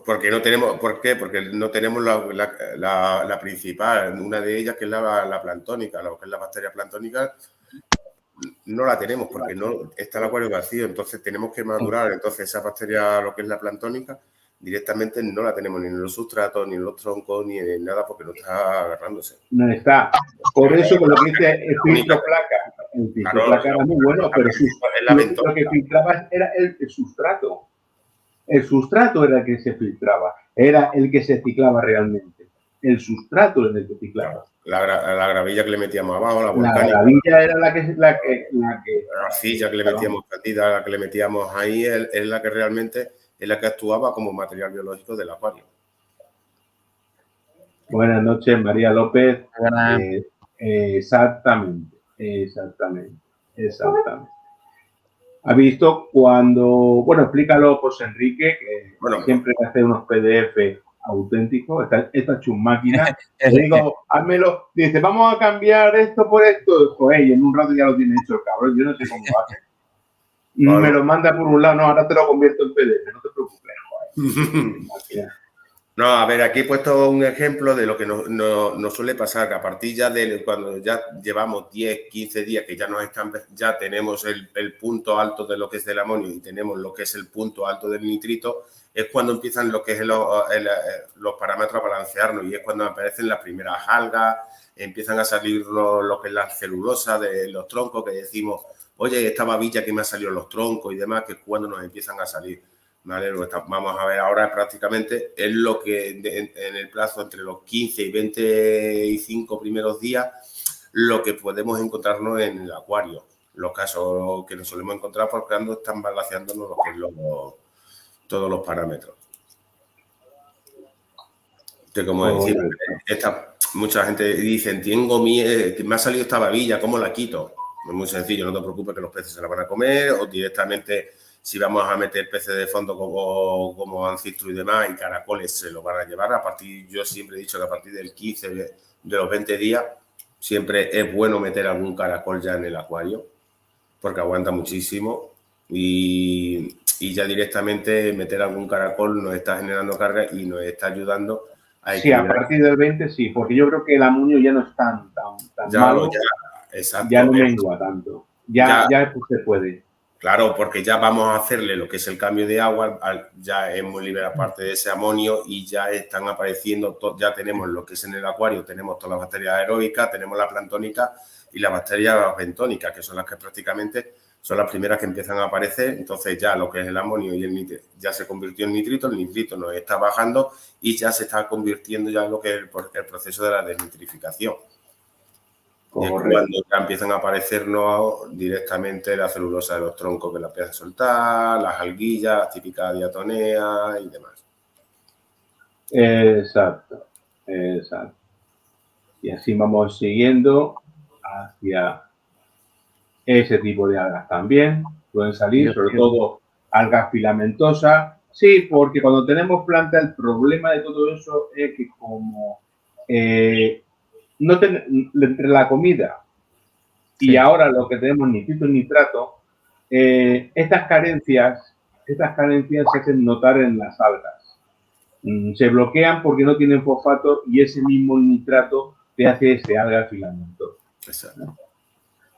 porque no tenemos, ¿por qué? Porque no tenemos la principal, una de ellas que es la plantónica, lo que es la bacteria plantónica, no la tenemos porque no está el acuario vacío, entonces tenemos que madurar, entonces esa bacteria, lo que es la plantónica, directamente no la tenemos ni en los sustratos, ni en los troncos, ni en nada, porque no está agarrándose. No está. Por eso, con lo que dice el filtro placa, el filtro placa era muy bueno, pero lo que filtraba era el sustrato. El sustrato era el que se filtraba, era el que se ciclaba realmente. El sustrato era el que ciclaba. La gravilla que le metíamos abajo, la volcánica. La gravilla era la arcilla que le metíamos platita, la que le metíamos ahí, es la que realmente es la que actuaba como material biológico del acuario. Buenas noches, María López. Exactamente. ¿Ha visto cuando, bueno, explícalo, José Enrique, que siempre hace unos PDF auténticos, esta chusmáquina, le digo, házmelo, dice, vamos a cambiar esto por esto, pues, y en un rato ya lo tiene hecho el cabrón, yo no sé cómo hace. Bueno. Me lo manda por un lado, no, ahora te lo convierto en PDF, no te preocupes, joder. No, a ver, aquí he puesto un ejemplo de lo que nos suele pasar, que a partir ya de cuando ya llevamos 10, 15 días, que ya tenemos el punto alto de lo que es del amonio y tenemos lo que es el punto alto del nitrito, es cuando empiezan lo que es los parámetros a balancearnos y es cuando aparecen las primeras algas, empiezan a salir lo que es la celulosa de los troncos, que decimos, oye, esta babilla que me ha salido los troncos y demás, que es cuando nos empiezan a salir. ¿Vale? Vamos a ver ahora prácticamente es lo que en el plazo entre los 15 y 25 primeros días lo que podemos encontrarnos en el acuario. Los casos que nos solemos encontrar porque están balanceándonos lo que es todos los parámetros. Que como decir, mucha gente dice, tengo miedo, que me ha salido esta babilla, ¿cómo la quito? Es muy sencillo, no te preocupes que los peces se la van a comer o directamente... Si vamos a meter peces de fondo como ancistro y demás y caracoles se lo van a llevar. Yo siempre he dicho que a partir del 15 de los 20 días siempre es bueno meter algún caracol ya en el acuario porque aguanta muchísimo y ya directamente meter algún caracol nos está generando carga y nos está ayudando a equilibrar. Sí, a partir del 20 sí, porque yo creo que el amonio ya no es tan malo, ya no mengua tanto, ya se puede. Claro, porque ya vamos a hacerle lo que es el cambio de agua, ya hemos liberado parte de ese amonio y ya están apareciendo, ya tenemos lo que es en el acuario, tenemos todas las bacterias aeróbicas, tenemos la plantónica y las bacterias bentónicas, que son las que prácticamente son las primeras que empiezan a aparecer. Entonces ya lo que es el amonio y el nitrito ya se convirtió en nitrito, el nitrito nos está bajando y ya se está convirtiendo ya en lo que es el proceso de la desnitrificación. Y es cuando ya empiezan a aparecernos directamente la celulosa de los troncos que la empiezan a soltar, las alguillas, típicas diatomeas y demás. Exacto, exacto. Y así vamos siguiendo hacia ese tipo de algas también. Pueden salir, sobre todo, algas filamentosas. Sí, porque cuando tenemos planta, el problema de todo eso es que como entre la comida y ahora lo que tenemos nitrito y nitrato, estas carencias se hacen notar en las algas. Se bloquean porque no tienen fosfato y ese mismo nitrato te hace ese alga filamentosa. Exacto.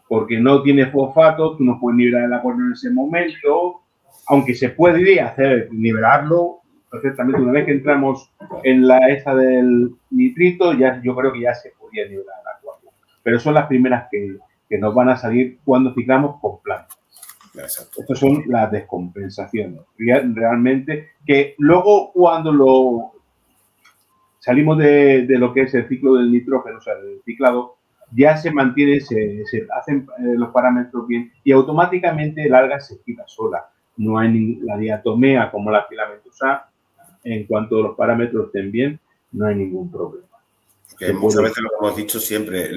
Porque no tiene fosfato, tú no puedes nivelar el acuario en ese momento, aunque se puede nivelarlo perfectamente. Una vez que entramos en la esa del nitrito, ya yo creo que ya se podía nivelar el acuario. Pero son las primeras que nos van a salir cuando ciclamos con plantas. Exacto. Estas son las descompensaciones. Realmente, que luego cuando salimos de lo que es el ciclo del nitrógeno, o sea, del ciclado, ya se mantiene, se hacen los parámetros bien y automáticamente el alga se quita sola. No hay la diatomea como la filamentosa, en cuanto los parámetros estén bien, no hay ningún problema. Que muchas veces lo hemos dicho siempre,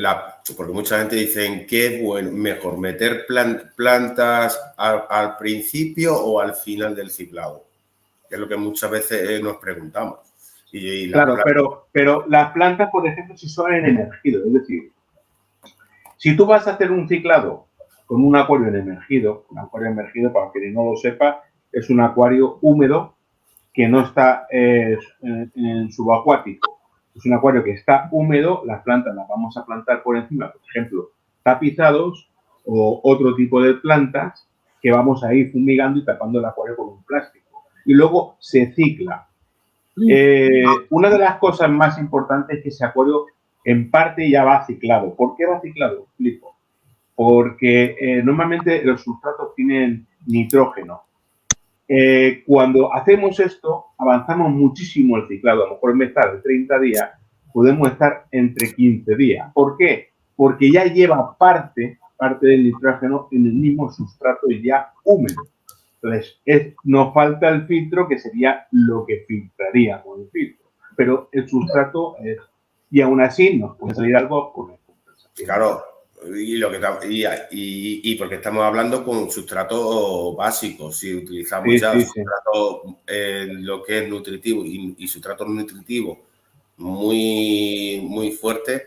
porque mucha gente dice que es bueno, mejor meter plantas al principio o al final del ciclado, que es lo que muchas veces nos preguntamos. Claro, pero las plantas, por ejemplo, si son en emergido, es decir, si tú vas a hacer un ciclado con un acuario en emergido, un acuario emergido, para quien no lo sepa, es un acuario húmedo que no está en subacuático. Es un acuario que está húmedo, las plantas las vamos a plantar por encima, por ejemplo, tapizados o otro tipo de plantas que vamos a ir fumigando y tapando el acuario con un plástico. Y luego se cicla. Una de las cosas más importantes es que ese acuario en parte ya va ciclado. ¿Por qué va ciclado? Explico. Porque normalmente los sustratos tienen nitrógeno. Cuando hacemos esto, avanzamos muchísimo el ciclado. A lo mejor en vez de estar de 30 días, podemos estar entre 15 días. ¿Por qué? Porque ya lleva parte del nitrógeno en el mismo sustrato ya húmedo. Entonces, nos falta el filtro, que sería lo que filtraría con el filtro. Pero el sustrato es... Y aún así nos puede salir algo con el compensación. Claro. Y porque estamos hablando con sustrato básico. Si utilizamos sustrato lo que es nutritivo y sustratos nutritivos muy, muy fuertes,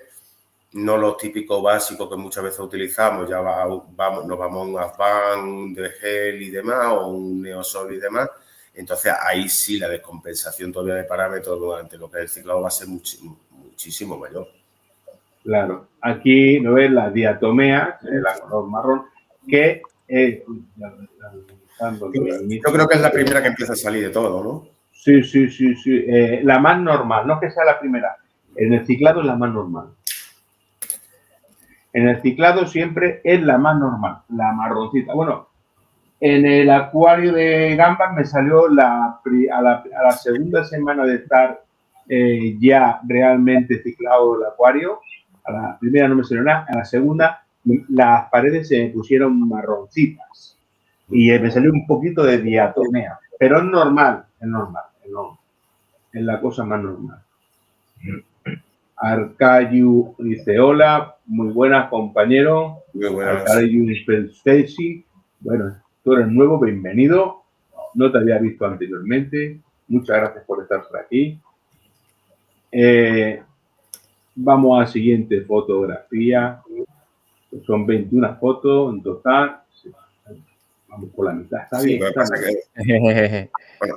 no los típicos básicos que muchas veces utilizamos, ya nos vamos a un Advan de gel y demás, o un Neosol y demás. Entonces ahí sí la descompensación todavía de parámetros durante lo que es el ciclado va a ser muchísimo mayor. Claro, aquí no ves las diatomeas, la color marrón, que yo creo que es la primera que empieza a salir de todo, ¿no? Sí. La más normal, no que sea la primera. En el ciclado es la más normal. En el ciclado siempre es la más normal, la marroncita. Bueno, en el acuario de gambas me salió a la segunda semana de estar ya realmente ciclado el acuario. A la primera no me salió nada, a la segunda las paredes se me pusieron marroncitas y me salió un poquito de diatomea, pero es normal, es la cosa más normal. Arcayu dice, hola, muy buenas, compañero. Muy buenas. Arcayu Stacy, bueno, tú eres nuevo, bienvenido, no te había visto anteriormente, muchas gracias por estar por aquí. Vamos a la siguiente fotografía. Son 21 fotos en total. Vamos por la mitad. Está bien. Bueno,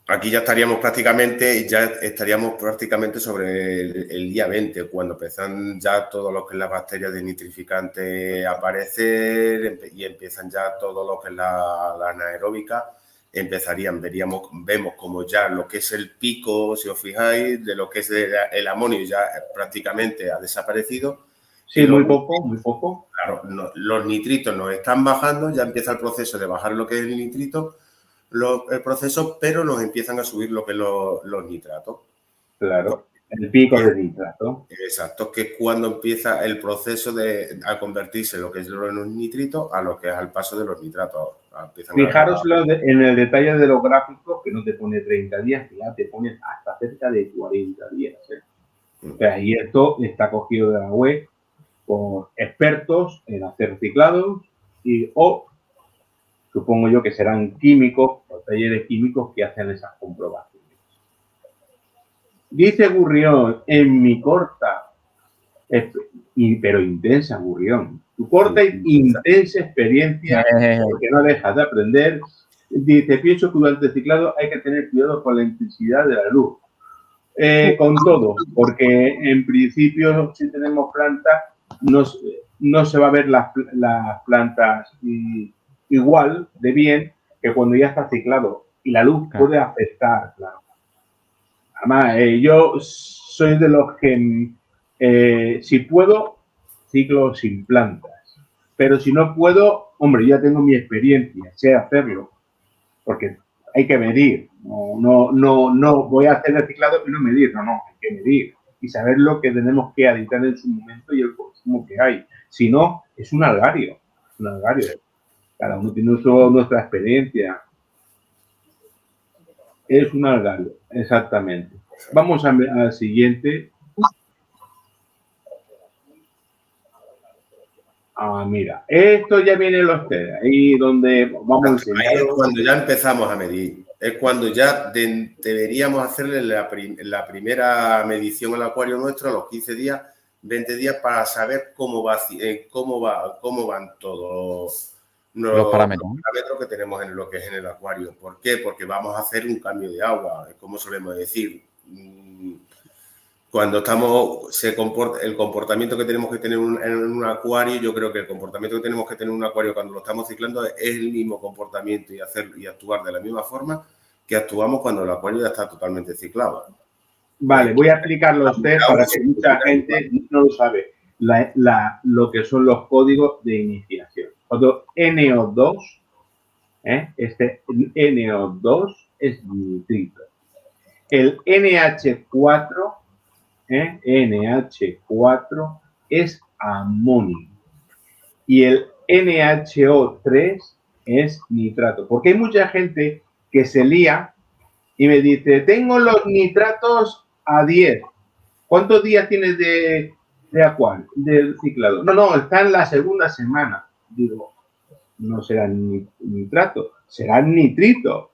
aquí ya estaríamos prácticamente sobre el día 20, cuando empiezan ya todo lo que es las bacterias de nitrificante a aparecer y empiezan ya todo lo que es la anaeróbica. Vemos como ya lo que es el pico, si os fijáis, de lo que es el amonio ya prácticamente ha desaparecido. Sí, muy poco. Claro, los nitritos nos están bajando, ya empieza el proceso de bajar lo que es el nitrito, el proceso, pero nos empiezan a subir lo que es los nitratos. Claro. El pico de nitrato. Exacto, que es cuando empieza el proceso a convertirse lo que es los nitritos a lo que es al paso de los nitratos. Fijaros en el detalle de los gráficos, que no te pone 30 días, que ya te pone hasta cerca de 40 días. O sea, y esto está cogido de la web por expertos en hacer reciclados o supongo yo que serán químicos o talleres químicos que hacen esas comprobaciones. Dice Gurrión, en mi corta, pero intensa, Gurrión, tu corta e intensa experiencia, porque no dejas de aprender, dice, pienso que durante el ciclado hay que tener cuidado con la intensidad de la luz. Con todo, porque en principio si tenemos plantas, no se va a ver las plantas igual de bien que cuando ya está ciclado y la luz puede afectar, claro. Además, yo soy de los que, si puedo, ciclo sin plantas. Pero si no puedo, hombre, ya tengo mi experiencia, sé hacerlo. Porque hay que medir. No voy a hacer el ciclado y no medir. No, hay que medir. Y saber lo que tenemos que aditar en su momento y el consumo que hay. Si no, es un algario. Es un algario. Cada uno tiene nuestra experiencia. Es un algario, exactamente. Vamos al siguiente. Mira, esto ya viene los test, ahí donde vamos a enseñar. Ahí es cuando ya empezamos a medir. Es cuando ya deberíamos hacerle la primera medición al acuario nuestro a los 15 días, 20 días para saber cómo van todos los parámetros que tenemos en lo que es en el acuario. ¿Por qué? Porque vamos a hacer un cambio de agua, como solemos decir. Cuando el comportamiento que tenemos que tener en un acuario, yo creo que el comportamiento que tenemos que tener en un acuario cuando lo estamos ciclando es el mismo comportamiento y actuar de la misma forma que actuamos cuando el acuario ya está totalmente ciclado. Vale, voy a explicarlo a usted para que mucha gente no lo sabe. Lo que son los códigos de iniciación. Cuando NO2, este NO2 es nitrito. El NH4, NH4 es amonio. Y el NHO3 es nitrato. Porque hay mucha gente que se lía y me dice, tengo los nitratos a 10. ¿Cuántos días tienes de acuario, del ciclado? No, está en la segunda semana. Digo, no será nitrato, será nitrito.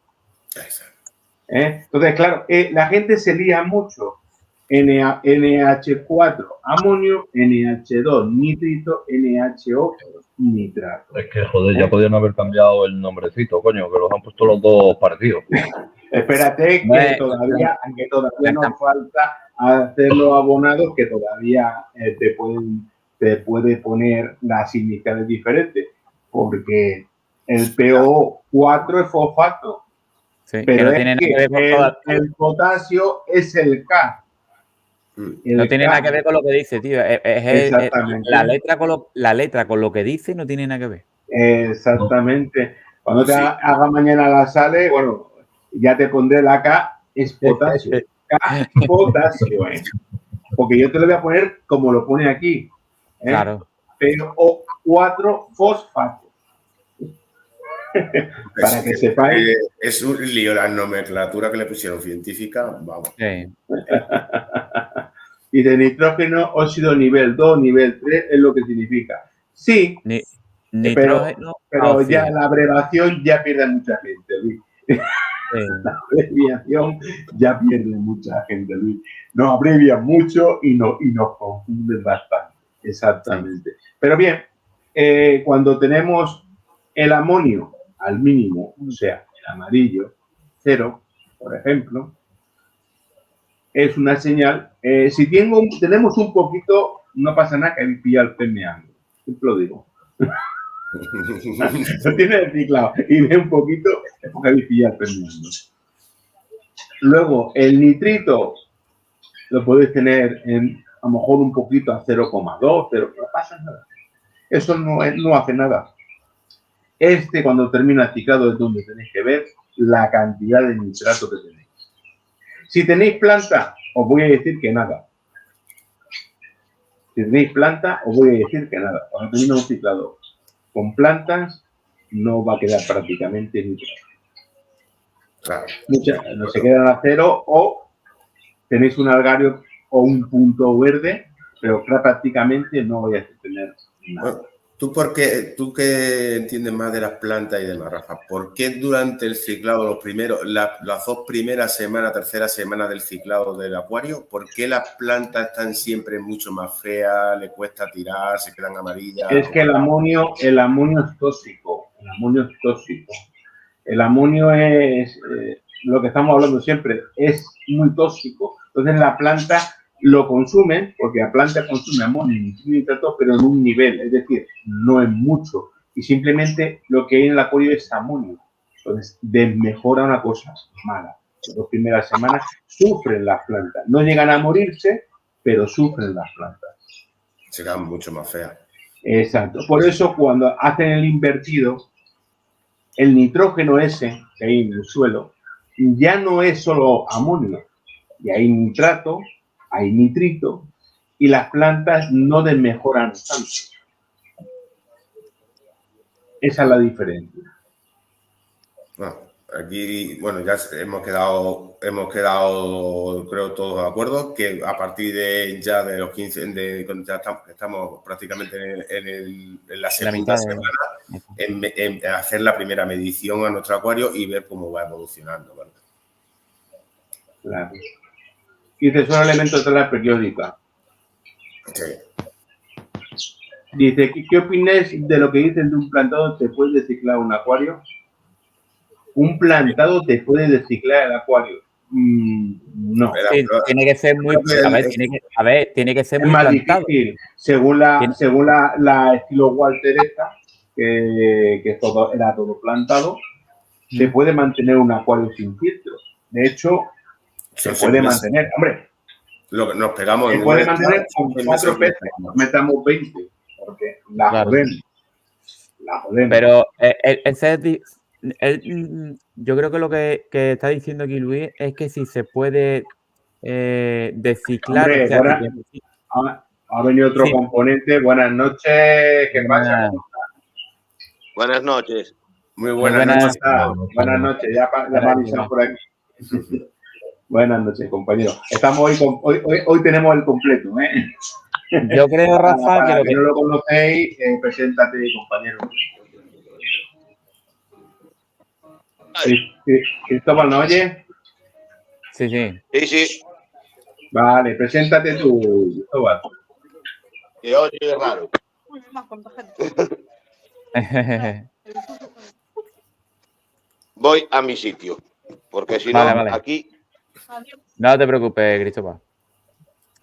Entonces, claro, la gente se lía mucho. NH4 amonio, NH2 nitrito, NHO nitrato. Es que, joder, ya podían haber cambiado el nombrecito, coño, que los han puesto los dos parecidos. Espérate, que todavía nos falta hacerlo abonado, que todavía te puede poner las iniciales diferentes, porque el PO4 es fosfato, sí, pero no tiene nada que ver con el potasio es el K. No tiene nada que ver con lo que dice, tío. Exactamente. La letra con lo que dice no tiene nada que ver. Exactamente. Cuando te haga mañana la sale, bueno, ya te pondré la K, es potasio. K, potasio, Porque yo te lo voy a poner como lo pone aquí. Claro. Pero O4 fosfato. Para que sepáis. Es un lío la nomenclatura que le pusieron científica, vamos. Sí. Y de nitrógeno, óxido nivel 2, nivel 3, es lo que significa. Sí, pero ya la abreviación ya pierde mucha gente, Luis. Sí. La abreviación ya pierde mucha gente, Luis. Nos abrevian mucho y nos confunden bastante. Exactamente. Sí. Pero bien, cuando tenemos el amonio al mínimo, o sea, el amarillo, 0, por ejemplo, es una señal. Si tenemos un poquito, no pasa nada que habéis pillado el permeable. Siempre lo digo. Lo tiene reciclado y ve un poquito, es porque habéis pillado el permeable. Luego, el nitrito lo podéis tener a lo mejor un poquito a 0,2, pero no pasa nada. Eso no hace nada. Cuando termina el ciclado, es donde tenéis que ver la cantidad de nitrato que tenéis. Si tenéis planta, os voy a decir que nada. Si tenéis planta, os voy a decir que nada. Cuando tenéis un ciclado con plantas, no va a quedar prácticamente ni Claro. no se quedan a cero, o tenéis un algario o un punto verde, pero prácticamente no vais a tener nada. Bueno, ¿tú qué entiendes más de las plantas y demás, Rafa? ¿Por qué durante el ciclado, las 2 primeras semanas, tercera semana del ciclado del acuario, por qué las plantas están siempre mucho más feas, le cuesta tirar, se quedan amarillas? Es que el amonio es tóxico. El amonio es tóxico. El amonio es lo que estamos hablando siempre, es muy tóxico. Entonces la planta lo consume, porque la planta consume amonio y nitrato, pero en un nivel, es decir, no es mucho. Y simplemente lo que hay en el acuario es amonio. Entonces desmejora una cosa mala. Las 2 primeras semanas sufren las plantas. No llegan a morirse, pero sufren las plantas. Se quedan mucho más feas. Exacto. Por eso cuando hacen el invertido, el nitrógeno ese que hay en el suelo ya no es solo amonio, y hay nitrato, hay nitrito, y las plantas no desmejoran tanto. Esa es la diferencia. Bueno, aquí, bueno, ya hemos quedado, creo, todos de acuerdo, que a partir de los 15, ya estamos prácticamente en la segunda semana, en hacer la primera medición a nuestro acuario y ver cómo va evolucionando, ¿vale? Claro. Dice, son elementos de la periódica. Sí. Dice, ¿qué opináis de lo que dicen de un plantado te puede reciclar un acuario? ¿Un plantado te puede reciclar el acuario? No. Sí, tiene que ser muy, tiene que ser muy más plantado. difícil. Según la estilo Walter esta, que era todo plantado, se puede mantener un acuario sin filtro. De hecho, se puede mantener. Hombre, lo que nos pegamos se puede mantener con 4 peces. Metamos 20, porque la joden. Pero yo creo que lo que está diciendo aquí Luis es que si se puede desciclar. Hombre, ha venido otro componente. Buenas noches. ¿Qué pasa? Buenas noches. Muy buenas noches. Buenas noches. Ya me avisan por aquí. Buenas noches, compañero. Estamos hoy tenemos el completo, ¿eh? Yo creo, Rafa, para que no lo conocéis, preséntate, compañero. ¿Cristóbal no oye? Sí, sí. Sí. Vale, preséntate tú, Cristóbal. Que oye raro. Voy a mi sitio, porque si no, aquí... No te preocupes, Cristóbal.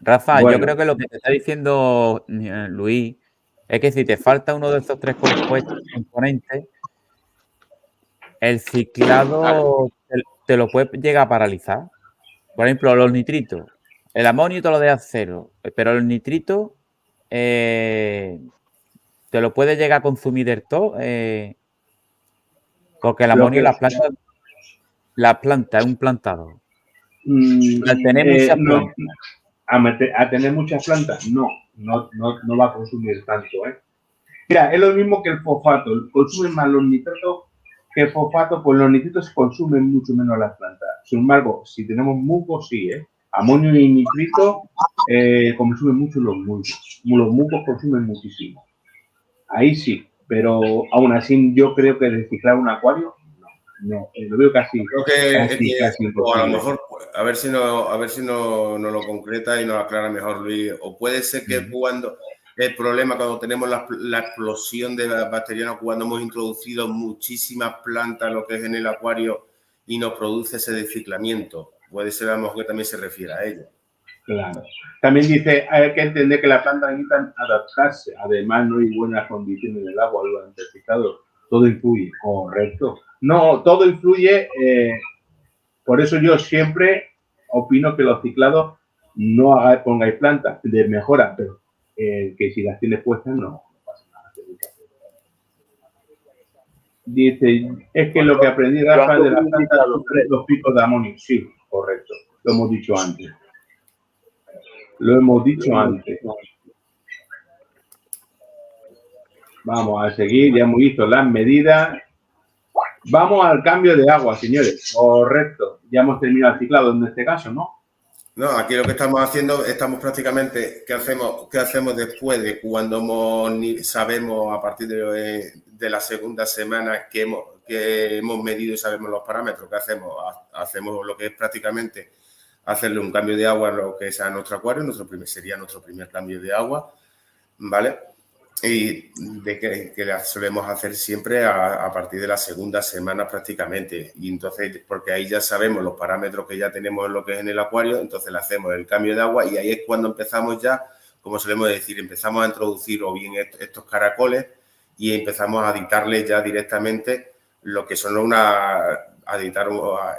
Rafa, yo creo que lo que te está diciendo Luis es que si te falta uno de estos 3 componentes, el ciclado te lo puede llegar a paralizar. Por ejemplo, los nitritos. El amonio te lo deja 0, pero el nitrito te lo puede llegar a consumir del todo. Porque el amonio en las plantas es un plantado. Al tener muchas plantas. A tener muchas plantas, no va a consumir tanto, ¿eh? Mira, es lo mismo que el fosfato. Consumen más los nitratos que el fosfato, pues los nitritos consumen mucho menos las plantas. Sin embargo, si tenemos musgos, sí, ¿eh? Amonio y nitrito consumen mucho los musgos. Los musgos consumen muchísimo. Ahí sí, pero aún así yo creo que reciclar un acuario, no, lo veo casi. Creo que o a lo mejor, a ver si no lo concreta y nos aclara mejor Luis. O puede ser que cuando el problema, cuando tenemos la explosión de bacterianos, cuando hemos introducido muchísimas plantas, lo que es en el acuario, y nos produce ese desciclamiento. Puede ser a lo mejor que también se refiere a ello. Claro. También dice, hay que entender que las plantas necesitan adaptarse. Además, no hay buenas condiciones del agua durante el ciclado. Todo influye, correcto. No, todo influye. Por eso yo siempre opino que los ciclados no pongáis plantas de mejora, pero que si las tienes puestas no pasa nada. Dice, es que lo que aprendí Rafa de las plantas, los picos de amonio. Sí, correcto. Lo hemos dicho antes. Lo hemos dicho antes. Vamos a seguir, ya hemos visto las medidas. Vamos al cambio de agua, señores. Correcto. Ya hemos terminado el ciclado en este caso, ¿no? No, aquí lo que estamos haciendo, estamos prácticamente, ¿qué hacemos después de cuando sabemos a partir de la segunda semana que hemos medido y sabemos los parámetros? ¿Qué hacemos? Hacemos lo que es prácticamente hacerle un cambio de agua a lo que es a nuestro acuario, sería nuestro primer cambio de agua, ¿vale? Y que la solemos hacer siempre a partir de la segunda semana prácticamente. Y entonces, porque ahí ya sabemos los parámetros que ya tenemos en lo que es en el acuario, entonces le hacemos el cambio de agua y ahí es cuando empezamos ya, como solemos decir, empezamos a introducir o bien estos caracoles y empezamos a aditarle ya directamente lo que son a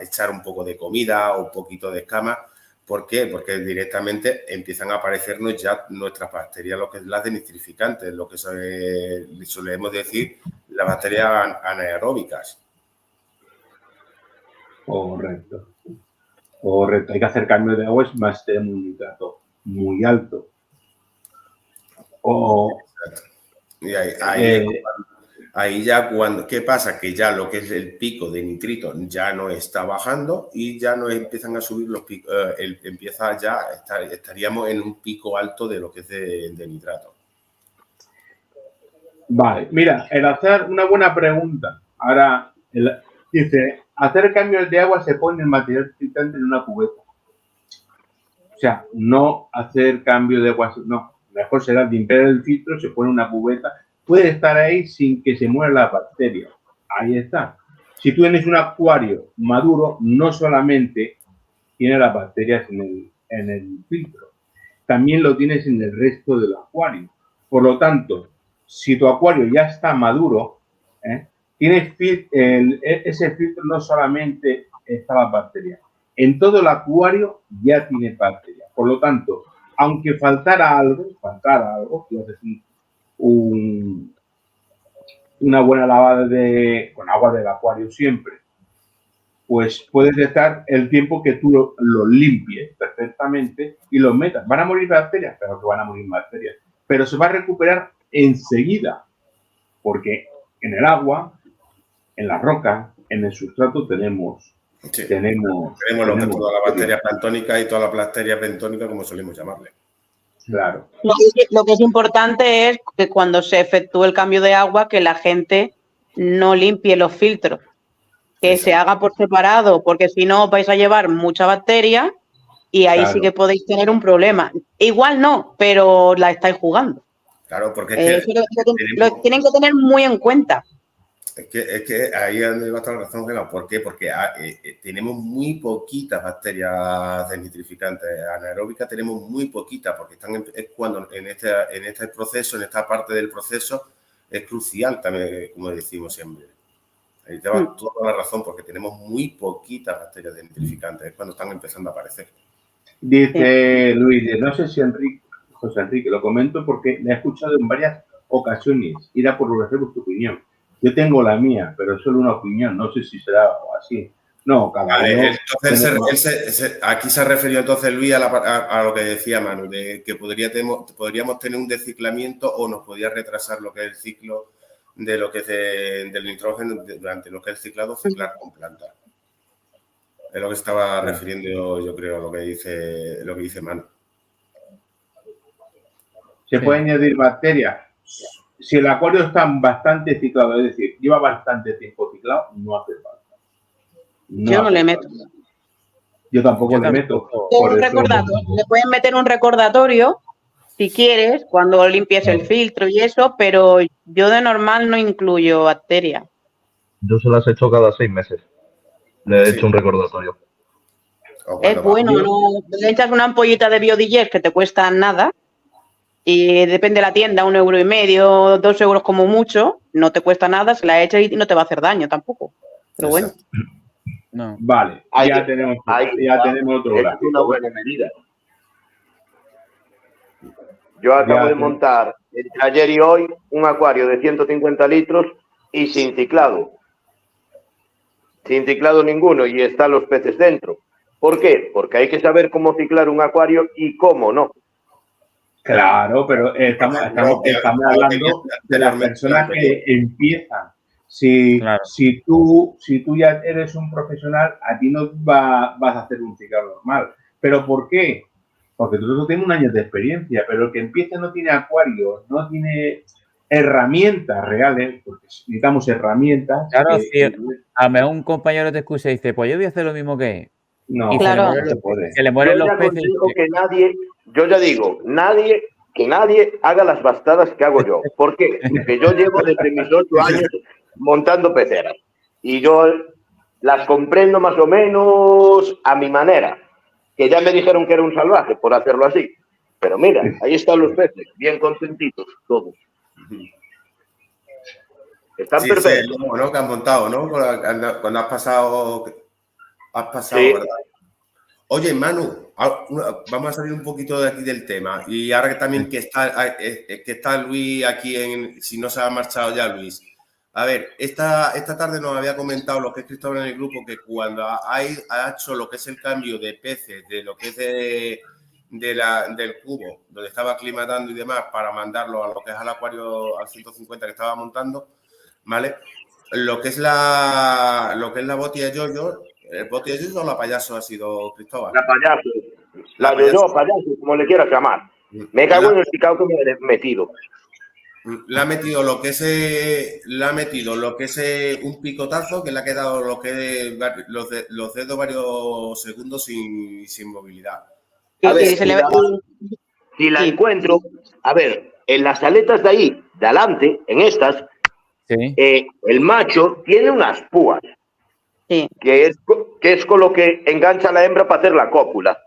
echar un poco de comida o un poquito de escama. ¿Por qué? Porque directamente empiezan a aparecernos ya nuestras bacterias, lo que es las denitrificantes, lo que solemos decir las bacterias anaeróbicas. Correcto. Correcto. Hay que hacer cambio de agua, es más tenemos un nitrato muy alto. Y ahí ya ¿qué pasa? Que ya lo que es el pico de nitrito ya no está bajando y ya no empiezan a subir los picos, estaríamos en un pico alto de lo que es de nitrato. Vale, mira, el hacer una buena pregunta. Ahora, dice, hacer cambios de agua se pone el material filtrante en una cubeta. O sea, no hacer cambio de agua, no. Mejor será limpiar el filtro, se pone una cubeta. Puede estar ahí sin que se muera la bacteria. Ahí está. Si tú tienes un acuario maduro, no solamente tiene las bacterias en el filtro, también lo tienes en el resto del acuario. Por lo tanto, si tu acuario ya está maduro, ese filtro no solamente está las bacterias, en todo el acuario ya tiene bacterias. Por lo tanto, aunque faltara algo, tú haces una buena lavada con agua del acuario siempre, pues puedes dejar el tiempo que tú lo limpies perfectamente y lo metas. ¿Van a morir bacterias? Claro que van a morir bacterias, pero se va a recuperar enseguida, porque en el agua, en la roca, en el sustrato tenemos toda la bacteria planctónica y toda la bacteria bentónica, como solemos llamarle. Claro. Lo que es importante es que cuando se efectúe el cambio de agua, que la gente no limpie los filtros, que se haga por separado, porque si no vais a llevar mucha bacteria y ahí sí que podéis tener un problema. Igual no, pero la estáis jugando. Claro, porque es que lo tienen que tener muy en cuenta. Es que ahí es donde va a estar la razón, Gela. ¿Por qué? Porque tenemos muy poquitas bacterias desnitrificantes anaeróbicas, tenemos muy poquitas, porque es cuando en este proceso, en esta parte del proceso, es crucial también, como decimos siempre. Ahí te va toda la razón, porque tenemos muy poquitas bacterias desnitrificantes, es cuando están empezando a aparecer. Dice Luis, no sé si José Enrique, lo comento porque le he escuchado en varias ocasiones, irá por lo que tu opinión. Yo tengo la mía, pero es solo una opinión, no sé si será así. No, cada uno. Entonces, aquí se ha referido entonces Luis a lo que decía Manu, de que podríamos tener un desciclamiento o nos podría retrasar lo que es el ciclo de lo que es del nitrógeno durante lo que es el ciclar con planta. Es lo que estaba refiriendo yo creo lo que dice Manu. ¿Se puede añadir bacterias? Si el acuario está bastante ciclado, es decir, lleva bastante tiempo ciclado, no hace falta. Yo no le meto. Yo tampoco le meto. Le pueden meter un recordatorio, si quieres, cuando limpies el filtro y eso, pero yo de normal no incluyo bacterias. Yo se las he hecho cada 6 meses. Le he hecho un recordatorio. Es bueno, ¿no? Le echas una ampollita de Biodigest que te cuesta nada. Y depende de la tienda, 1,5 €, 2 € como mucho, no te cuesta nada, se la echas y no te va a hacer daño tampoco. Pero bueno. No. Vale, ya tenemos otro gráfico. Es una buena medida. Yo acabo de montar entre ayer y hoy un acuario de 150 litros y sin ciclado. Sin ciclado ninguno y están los peces dentro. ¿Por qué? Porque hay que saber cómo ciclar un acuario y cómo no. Claro, pero estamos hablando de las personas que empiezan. Si tú ya eres un profesional, a ti no vas a hacer un ciclado normal. ¿Pero por qué? Porque tú tienes un año de experiencia, pero el que empieza no tiene acuario, no tiene herramientas reales, porque necesitamos herramientas. Claro, si a lo mejor un compañero te escucha y dice, pues yo voy a hacer lo mismo que él. No, y claro. se le mueren los peces. Que nadie haga las bastadas que hago yo. ¿Por qué? Porque yo llevo desde mis 8 años montando peceras y yo las comprendo más o menos a mi manera, que ya me dijeron que era un salvaje por hacerlo así, pero mira, ahí están los peces, bien contentitos todos. Están perfectos. Sí, ¿no? Que han montado, ¿no? Cuando has pasado, sí. ¿verdad? Oye, Manu, vamos a salir un poquito de aquí del tema. Y ahora que también que está Luis aquí, si no se ha marchado ya Luis. A ver, esta tarde nos había comentado lo que es Cristóbal en el grupo, que cuando ha hecho lo que es el cambio de peces, de lo que es del cubo, donde estaba aclimatando y demás, para mandarlo a lo que es al acuario al 150 que estaba montando, ¿vale? Lo que es la botia yo-yo, ¿el botia yo-yo o la payaso ha sido, Cristóbal? La payaso. La yo-yo, payaso, como le quieras llamar. Me cago en el picado que me he metido. Le ha metido lo que es un picotazo que le ha quedado los dedos varios segundos sin movilidad. A ver, si la encuentro, a ver, en las aletas de ahí, de adelante, en estas, sí. El macho tiene unas púas, sí. que es con lo que engancha a la hembra para hacer la cópula.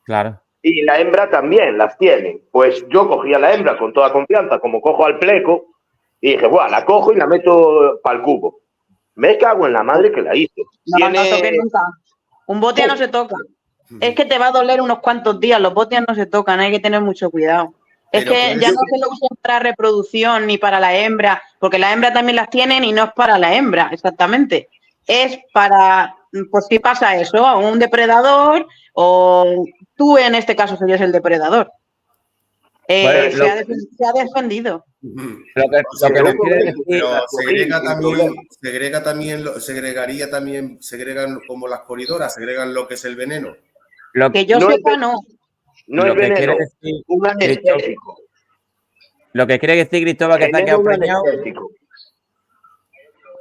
Claro. Y la hembra también las tiene. Pues yo cogí a la hembra con toda confianza, como cojo al pleco, y dije, bueno, la cojo y la meto para el cubo. Me cago en la madre que la hice. No toques nunca. Un botia no se toca. Es que te va a doler unos cuantos días. Los botias no se tocan, hay que tener mucho cuidado. Es que ya no se lo usan para reproducción ni para la hembra, porque la hembra también las tienen y no es para la hembra, exactamente. Es para, pues si pasa eso, a un depredador o tú en este caso serías el depredador. Se ha defendido. Lo que nos quiere decir, segregan como las coridoras, segregan lo que es el veneno. Lo que yo sepa, no. No es veneno, un anestésico. Lo que quiere decir, Cristóbal, que está quedado preñado.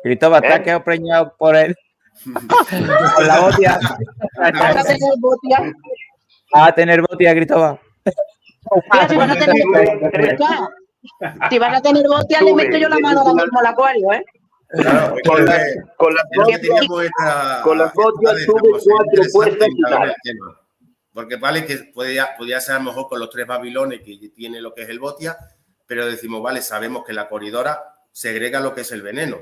Cristóbal, está quedado preñado por él. Con la botia. ¿Vas a tener botia? ¿Vas a tener botia, Cristóbal? Mira, si vas a tener botia, le meto yo la mano ahora mismo al acuario, ¿eh? Claro, con las botias tuve 4 puestas y nada. Porque vale que podía ser a lo mejor con los 3 babilones que tiene lo que es el botia, pero decimos, vale, sabemos que la coridora segrega lo que es el veneno,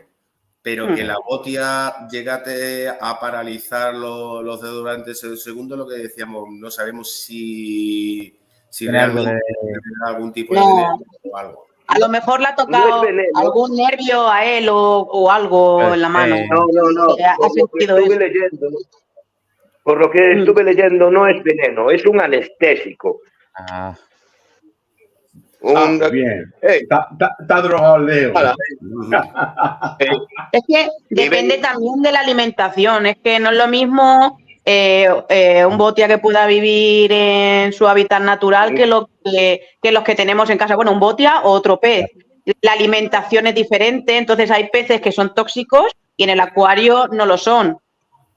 pero que la botia llegate a paralizar los dedos durante ese segundo, lo que decíamos, no sabemos si realmente tiene algún tipo de veneno o algo. A lo mejor le ha tocado algún nervio a él o algo en la mano. No. Por lo que estuve leyendo, no es veneno, es un anestésico. Bien. Está drogado el Leo. Es que depende también de la alimentación. Es que no es lo mismo un botia que pueda vivir en su hábitat natural que los que tenemos en casa. Bueno, un botia o otro pez. La alimentación es diferente, entonces hay peces que son tóxicos y en el acuario no lo son.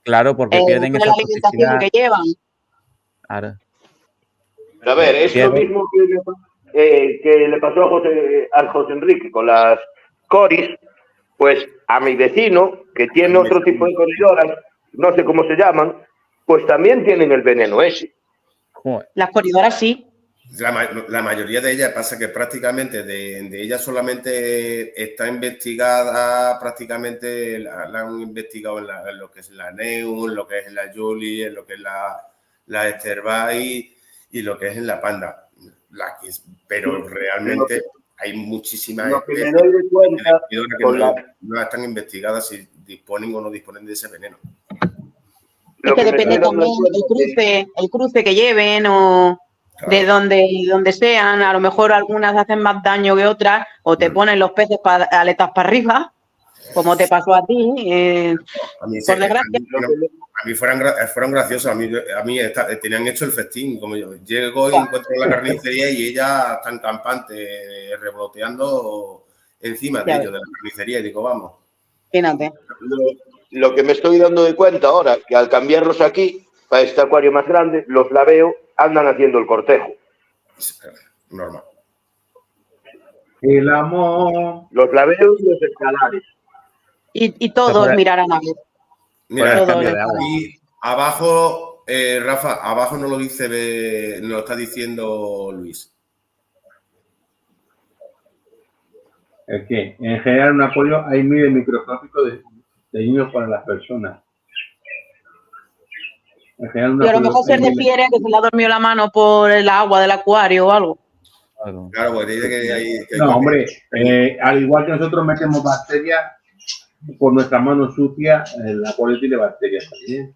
Claro, porque pierden esa alimentación que llevan. Claro. Pero a ver, es lo mismo que le pasó a José Enrique con las coris, pues a mi vecino, que tiene otro tipo de coridoras, no sé cómo se llaman, pues también tienen el veneno ese. Las coridoras sí. La mayoría de ellas pasa que prácticamente de ellas solamente está investigada, prácticamente la han investigado en lo que es la Neum, lo que es la Julie, en lo que es la Esterbay y lo que es en la Panda. Pero realmente hay muchísimas especies que no están investigadas si disponen o no disponen de ese veneno. Es que depende también del cruce que lleven o... Claro. de donde sean, a lo mejor algunas hacen más daño que otras, o te ponen los peces aletas para arriba, como te pasó a ti. A mí, Por desgracia. a mí fueron graciosos. A mí tenían hecho el festín. Como yo llego y encuentro la carnicería y ella tan campante, revoloteando encima de ellos, de la carnicería. Y digo, vamos. Fíjate. Lo que me estoy dando de cuenta ahora, que al cambiarlos aquí, para este acuario más grande, los laveo andan haciendo el cortejo. Normal. El amor. Los laveos y los escalares. Y todos mirarán a ver. Mira, y abajo, Rafa, abajo no lo dice, nos lo está diciendo Luis. Es que en general en un acuario hay miles microscópicos de niños para las personas. En general, Y a lo mejor se refiere a que se le ha dormido la mano por el agua del acuario o algo. Claro, porque dice que hay... No, hombre, al igual que nosotros metemos bacterias por nuestras manos sucias, el acuario tiene bacterias también.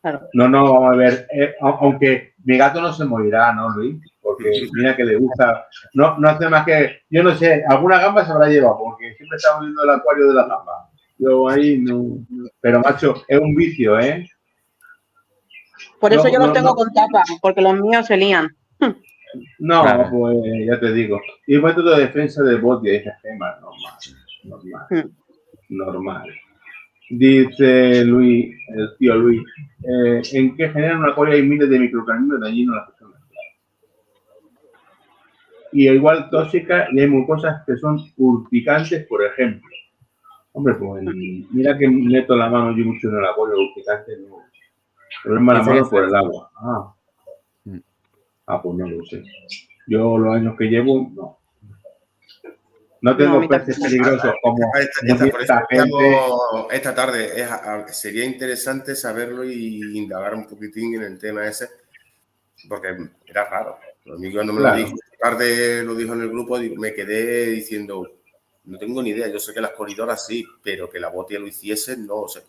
Claro. No, vamos a ver, aunque mi gato no se morirá, ¿no, Luis? Porque mira que le gusta, no hace más que, yo no sé, alguna gamba se habrá llevado, porque siempre estamos viendo el acuario de la gamba. Yo ahí no, pero macho, es un vicio, ¿eh? Por eso yo los tengo con tapa, porque los míos se lían. No, Claro. pues ya te digo. Y el método de defensa del bote es tema normal. Dice Luis, el tío Luis, ¿en qué generan un acuario hay miles de microorganismos dañinos a las personas? Y igual tóxicas, y hay mucosas que son urticantes, por ejemplo. Hombre, pues mira que meto la mano yo mucho en el acuario urticante, no. Problema la mano por el agua. Pues no lo sé. Yo los años que llevo, no. No tengo peces peligrosos como esta gente. Esta tarde sería interesante saberlo y indagar un poquitín en el tema ese, porque era raro. A mí cuando me lo dijo, esta tarde lo dijo en el grupo, me quedé diciendo, no tengo ni idea. Yo sé que las corridoras sí, pero que la botia lo hiciese, no sé.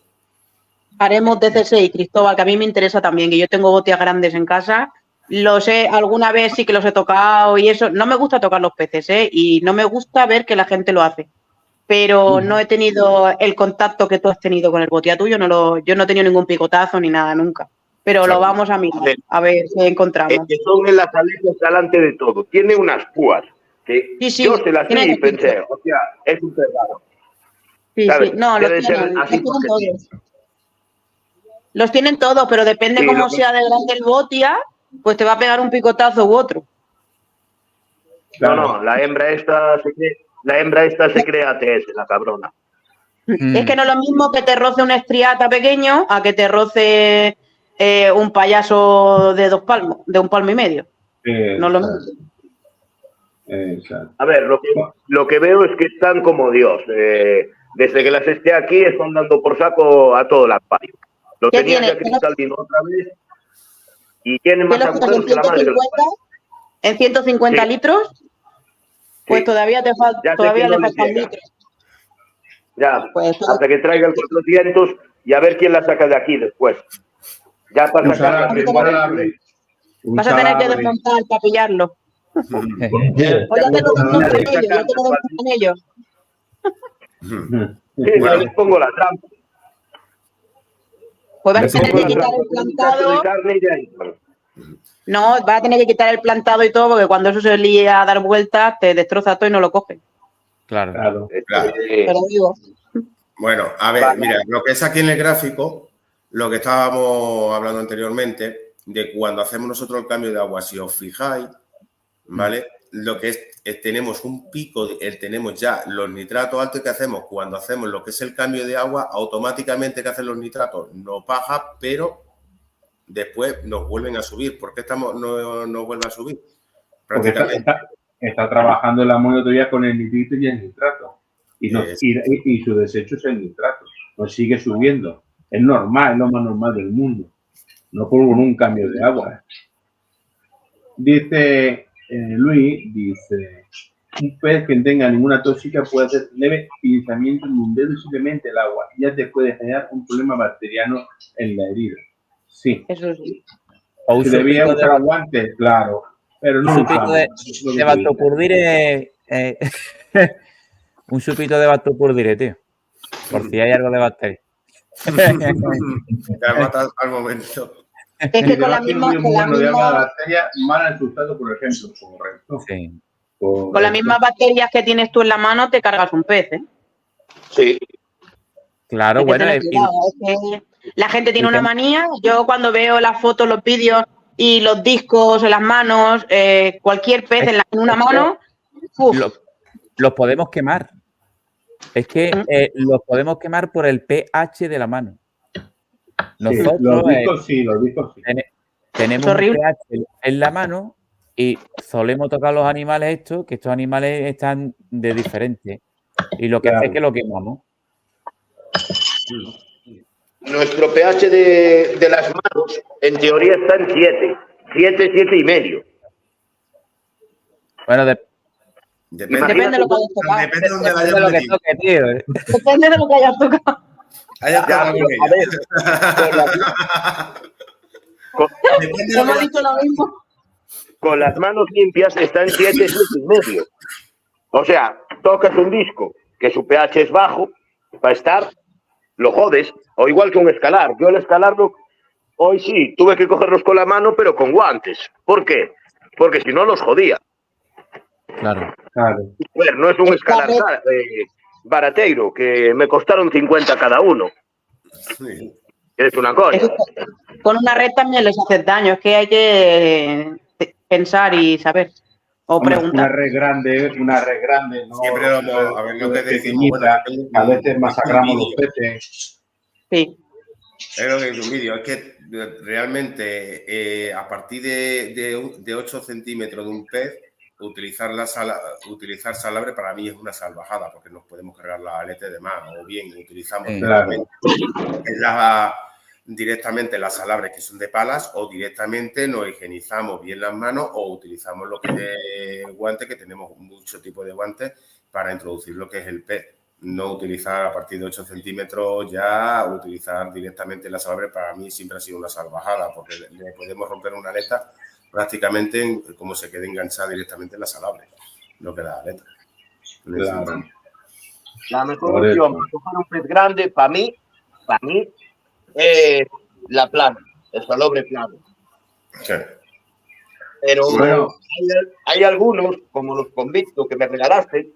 Haremos DCC, Cristóbal, que a mí me interesa también, que yo tengo botias grandes en casa. Lo sé, alguna vez sí que los he tocado y eso. No me gusta tocar los peces, y no me gusta ver que la gente lo hace. Pero no he tenido el contacto que tú has tenido con el botia tuyo. Yo no he tenido ningún picotazo ni nada nunca. Pero claro, lo vamos a mirar, a ver si encontramos. Que son en las aletas delante de todo. Tiene unas púas que yo se las vi y pensé, o sea, es un perrado. Sí, sí, no, los tienen todos. Los tienen todos, pero depende cómo sea de grande el botia, pues te va a pegar un picotazo u otro. No, la hembra esta se crea ATS, la cabrona. Es que no es lo mismo que te roce una estriata pequeño a que te roce un payaso de 2 palmos, de 1 palmo y medio. No es lo mismo. Exacto. A ver, lo que veo es que están como Dios. Desde que las esté aquí están dando por saco a todo el acuario. Lo tenía ya cristalino otra vez y tiene más agujeros que la madre. ¿En 150 litros? Pues todavía le faltan litros. Ya, pues, hasta que traiga el 400 y a ver quién la saca de aquí después. Ya para sacar vas a tener que desmontar para pillarlo. O ya te lo desmontan ellos. Sí, no les pongo la trampa. Pues vas a tener que quitar el plantado. No, vas a tener que quitar el plantado y todo, porque cuando eso se lía a dar vueltas, te destroza todo y no lo coges. Claro. Pero digo. Bueno, a ver, mira, lo que es aquí en el gráfico, lo que estábamos hablando anteriormente, de cuando hacemos nosotros el cambio de agua, si os fijáis, ¿vale? Lo que es tenemos un pico, tenemos ya los nitratos altos que hacemos cuando hacemos lo que es el cambio de agua, automáticamente que hacen los nitratos nos baja, pero después nos vuelven a subir. ¿Por qué no vuelve a subir? Prácticamente. Está trabajando el amonio todavía con el nitrito y el nitrato. Y su desecho es el nitrato. Nos sigue subiendo. Es normal, es lo más normal del mundo. No por un cambio de agua. Dice Luis, un pez que no tenga ninguna tóxica puede hacer leve pinzamiento en un dedo y simplemente el agua. Ya te puede generar un problema bacteriano en la herida. Sí. Eso sí. Si debía usar guantes, claro. Pero no Un chupito usamos, de es lo que tú dices. Bactopurdire. Un chupito de Bactopurdire, tío. Por si hay algo de bacteria. Te matas al momento. Es Si que te va a ser muy bueno de alguna bacteria, mal al sustrato, por ejemplo. Correcto. Sí. con las mismas bacterias que tienes tú en la mano te cargas un pez, ¿eh? Sí. Claro, Hay que bueno. tener cuidado, es que la gente tiene una manía. Yo cuando veo las fotos, los vídeos y los discos en las manos, cualquier pez en una mano, uf, Los podemos quemar. Es que los podemos quemar por el pH de la mano. Nosotros los discos sí. tenemos Es un horrible. pH en la mano y solemos tocar los animales estos, que estos animales están de diferente. Y lo que hace es que lo quemamos. Nuestro pH de las manos, en teoría, está en 7. 7 y medio. Bueno, Depende de lo que hayas tocado. Depende de dónde la depende de hayas lo que metido. toque, tío. Depende de lo que hayas tocado. Hayas Ya, tocado pero, con a ver, Depende de Hemos lo que dicho lo mismo. con las manos limpias está en 7 y medio. O sea, tocas un disco que su pH es bajo, para estar, lo jodes. O igual que un escalar. Yo el escalarlo, hoy sí, tuve que cogerlos con la mano, pero con guantes. ¿Por qué? Porque si no los jodía. Claro. Claro. A ver, no es un escalar barateiro, que me costaron 50 cada uno. Sí. Es una coña. Con una red también les haces daño. Es que hay que pensar y saber. O Hombre, preguntar. una red grande, ¿no? Siempre vamos a ver lo que decimos. Bueno, pequeñita, a veces masacramos los peces. Sí. es lo que es un vídeo. Es que realmente a partir de 8 centímetros de un pez, utilizar salabre para mí es una salvajada, porque nos podemos cargar la aleta de más, o bien utilizamos directamente las salabres que son de palas, o directamente nos higienizamos bien las manos, o utilizamos lo que es guantes, que tenemos mucho tipo de guantes para introducir lo que es el pez. No utilizar a partir de 8 centímetros, ya utilizar directamente la salabre para mí siempre ha sido una salvajada, porque le podemos romper una aleta prácticamente como se quede enganchada directamente en la salabre, lo que la aleta. Claro. La mejor opción para coger un pez grande, para mí, es la plana, el salobre plano. Sí. Pero Bueno. hay algunos, como los convictos que me regalaste,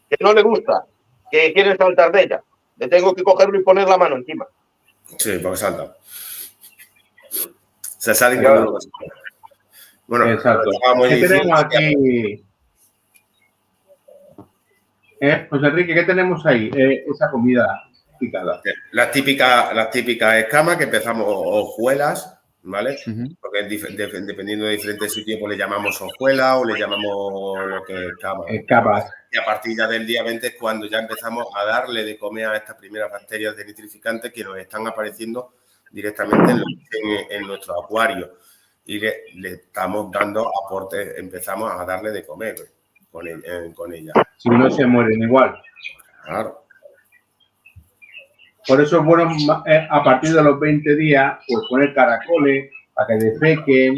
que no le gusta, que quieren saltar de ella. Le tengo que cogerlo y poner la mano encima. Sí, porque salta. Se sale y no lo vas a... Bueno, exacto. ¿Qué tenemos aquí? José Enrique, ¿qué tenemos ahí? Esa comida picada. Las típicas escamas que empezamos, hojuelas, ¿vale? Porque dependiendo de diferentes sitios, pues le llamamos hojuelas o le llamamos lo que es escamas. Y a partir ya del día 20 es cuando ya empezamos a darle de comer a estas primeras bacterias de nitrificantes que nos están apareciendo directamente en nuestro acuario. Y le estamos dando aportes, empezamos a darle de comer con ella. Si no, se mueren igual. Claro. Por eso es bueno, a partir de los 20 días, pues poner caracoles para que defequen.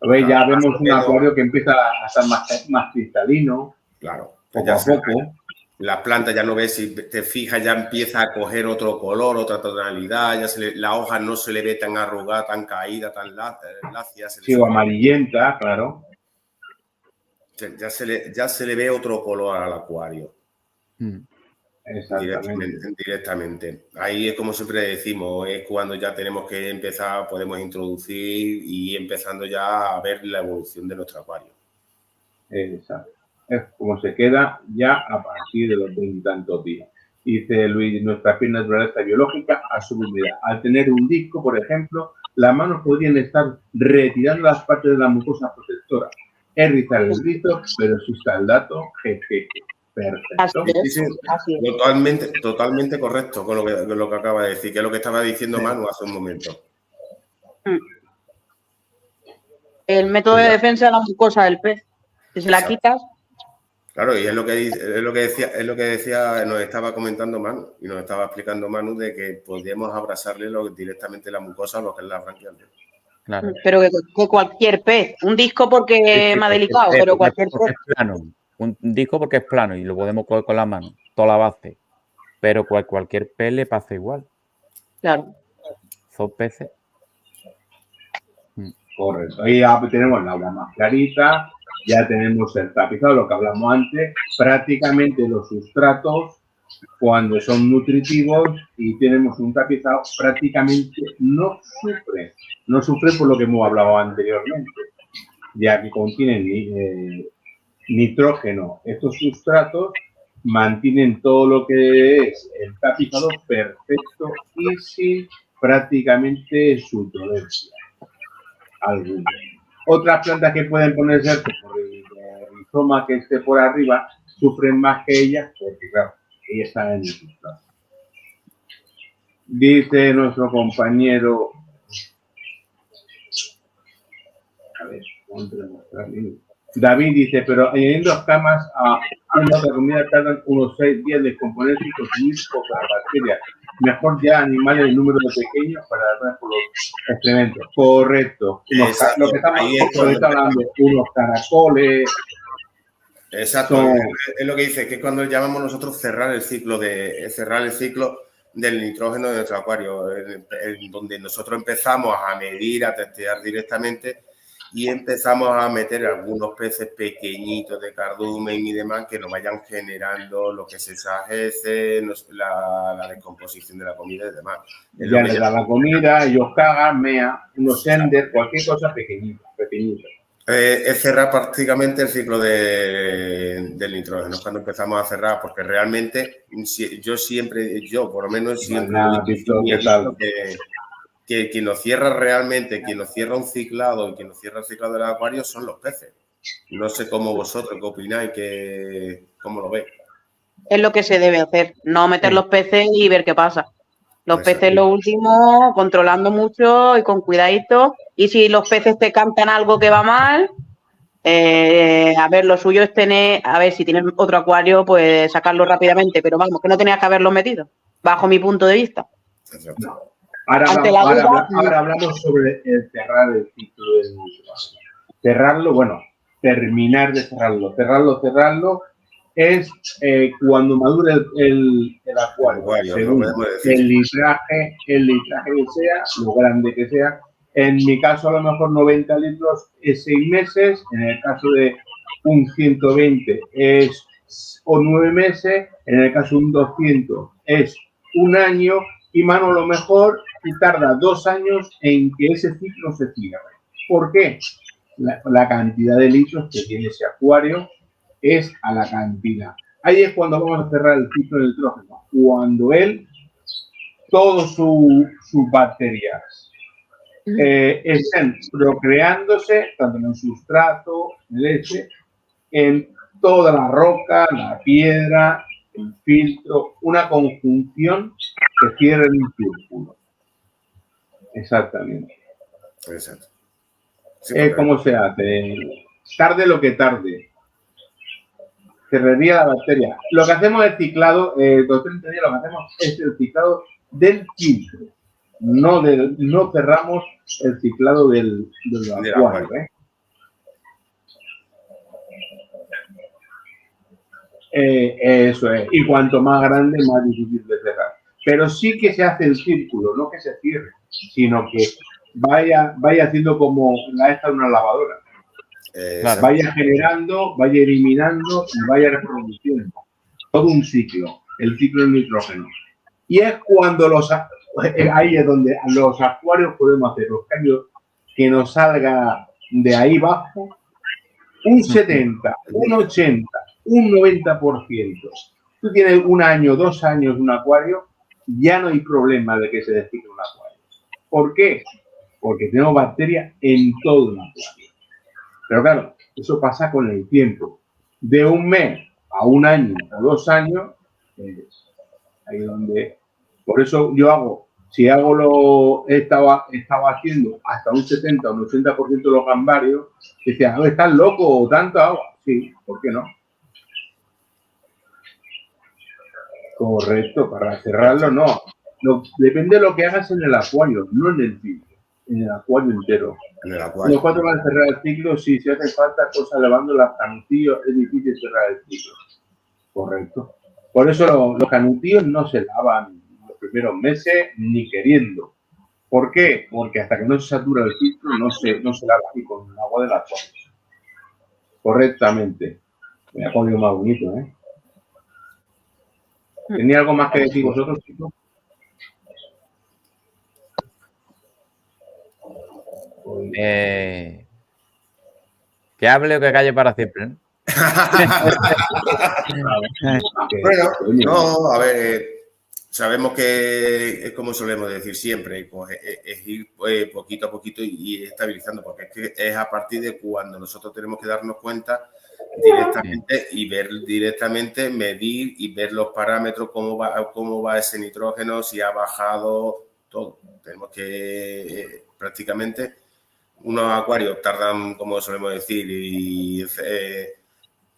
¿Veis? Ya vemos un acuario que empieza a estar más cristalino. Claro. Poco a poco. La planta ya no ves, si te fijas, ya empieza a coger otro color, otra tonalidad, ya la hoja no se le ve tan arrugada, tan caída, tan lacia. Sí, o amarillenta, claro. Ya se le ve otro color al acuario. Directamente. Ahí es como siempre decimos, es cuando ya tenemos que empezar, podemos introducir y empezando ya a ver la evolución de nuestro acuario. Exacto. Es como se queda ya a partir de los 20 y tantos días. Dice Luis, nuestra piel naturaleza biológica asume humedad. Al tener un disco, por ejemplo, las manos podrían estar retirando las partes de la mucosa protectora. Es rizar el grito, pero eso está el dato. Jeje. Perfecto. Totalmente correcto con lo que acaba de decir, que es lo que estaba diciendo Manu hace un momento. El método de defensa de la mucosa del pez. Si se la quitas. Claro, y es lo que decía, nos estaba comentando Manu, y nos estaba explicando Manu de que podíamos abrazarle directamente la mucosa a lo que es la branquial. Claro. Pero que cualquier pez. Un disco porque es más delicado, pero cualquier porque pez. es plano. Un disco porque es plano y lo podemos coger con la mano, toda la base. Pero cualquier pez le pasa igual. Claro. Son peces. Correcto. Ahí ya tenemos el agua más clarita, ya tenemos el tapizado, lo que hablamos antes. Prácticamente los sustratos, cuando son nutritivos y tenemos un tapizado, prácticamente no sufren. No sufren por lo que hemos hablado anteriormente, ya que contienen nitrógeno. Estos sustratos mantienen todo lo que es el tapizado perfecto y sin prácticamente su dolencia alguna. Otras plantas que pueden ponerse por el rizoma que esté por arriba sufren más que ellas porque, claro, ellas están en el sustrato. Dice nuestro compañero, a ver, vamos a mostrarle. David dice, pero añadiendo escamas a una de comida tardan unos 6 días de descomponerse y consumir pocas bacterias. Mejor ya animales en número pequeños para dar por los excrementos. Correcto. Lo que estamos hablando, unos caracoles. Exacto. Es lo que dice, que es cuando llamamos nosotros cerrar el ciclo del nitrógeno de nuestro acuario, en donde nosotros empezamos a medir, a testear directamente y empezamos a meter algunos peces pequeñitos de cardumen y demás que nos vayan generando lo que es esa heces, la descomposición de la comida y demás. Ya les da la comida, ellos cagan, mean, unos sender, cualquier cosa pequeñita. Es cerrar prácticamente el ciclo del nitrógeno, cuando empezamos a cerrar, porque realmente yo por lo menos siempre que quien nos cierra realmente, quien nos cierra un ciclado y quien nos cierra el ciclado del acuario son los peces. No sé cómo vosotros, qué opináis, cómo lo veis. Es lo que se debe hacer, no meter los peces y ver qué pasa. Los peces lo último, controlando mucho y con cuidadito. Y si los peces te cantan algo que va mal, a ver, lo suyo es tener, a ver, si tienes otro acuario, pues sacarlo rápidamente. Pero vamos, que no tenías que haberlo metido, bajo mi punto de vista. No. Ahora hablamos sobre el cerrar el ciclo del nitrógeno. Cerrarlo, bueno, terminar de cerrarlo. Cerrarlo es cuando madure el acuario, según el litraje que sea, lo grande que sea. En mi caso, a lo mejor 90 litros es 6 meses, en el caso de un 120 o 9 meses, en el caso de un 200 es 1 año, y mano, lo mejor tarda 2 años en que ese ciclo se cierre. ¿Por qué? La cantidad de litros que tiene ese acuario es a la cantidad. Ahí es cuando vamos a cerrar el ciclo del nitrógeno, cuando todas sus bacterias estén procreándose, tanto en el sustrato, leche, en toda la roca, la piedra, el filtro, una conjunción que cierre un círculo. Exactamente. Exacto. Sí, ¿cómo se hace? Tarde lo que tarde. Cerraría la bacteria. Lo que hacemos es ciclado, doctor, lo que hacemos es el ciclado del filtro. No cerramos el ciclado del acuario. Eso es. Y cuanto más grande, más difícil de cerrar. Pero sí que se hace el círculo, no que se cierre, sino que vaya haciendo como esta de una lavadora. Vaya generando, vaya eliminando y vaya reproduciendo. Todo un ciclo, el ciclo del nitrógeno. Y es cuando ahí es donde los acuarios podemos hacer los cambios que nos salga de ahí abajo un 70, un 80, un 90%. Tú tienes 1 año, 2 años un acuario, ya no hay problema de que se descicle un acuario. ¿Por qué? Porque tenemos bacterias en todo el acuario. Pero claro, eso pasa con el tiempo. De 1 mes a 1 año o 2 años, ahí donde... Por eso yo estaba haciendo hasta un 70 o un 80% de los gambarios, decían, ¿estás loco o tanto agua? Sí, ¿por qué no? Correcto, para cerrarlo no. Depende de lo que hagas en el acuario, no en el filtro. En el acuario entero. En el acuario. Los 4 van a cerrar el ciclo. Si se hace falta cosas lavando las canutillos, es difícil cerrar el ciclo. Correcto. Por eso los canutillos no se lavan los primeros meses ni queriendo. ¿Por qué? Porque hasta que no se satura el filtro no se lava así con el agua de la fuente. Correctamente. Me ha podido más bonito, ¿eh? ¿Tenía algo más que decir vosotros, chicos? Que hable o que calle para siempre, ¿no? Bueno, no, a ver, sabemos que es como solemos decir siempre, pues, es ir poquito a poquito y estabilizando, porque es que es a partir de cuando nosotros tenemos que darnos cuenta directamente y ver directamente, medir y ver los parámetros, cómo va ese nitrógeno, si ha bajado, todo. Tenemos que prácticamente unos acuarios tardan, como solemos decir,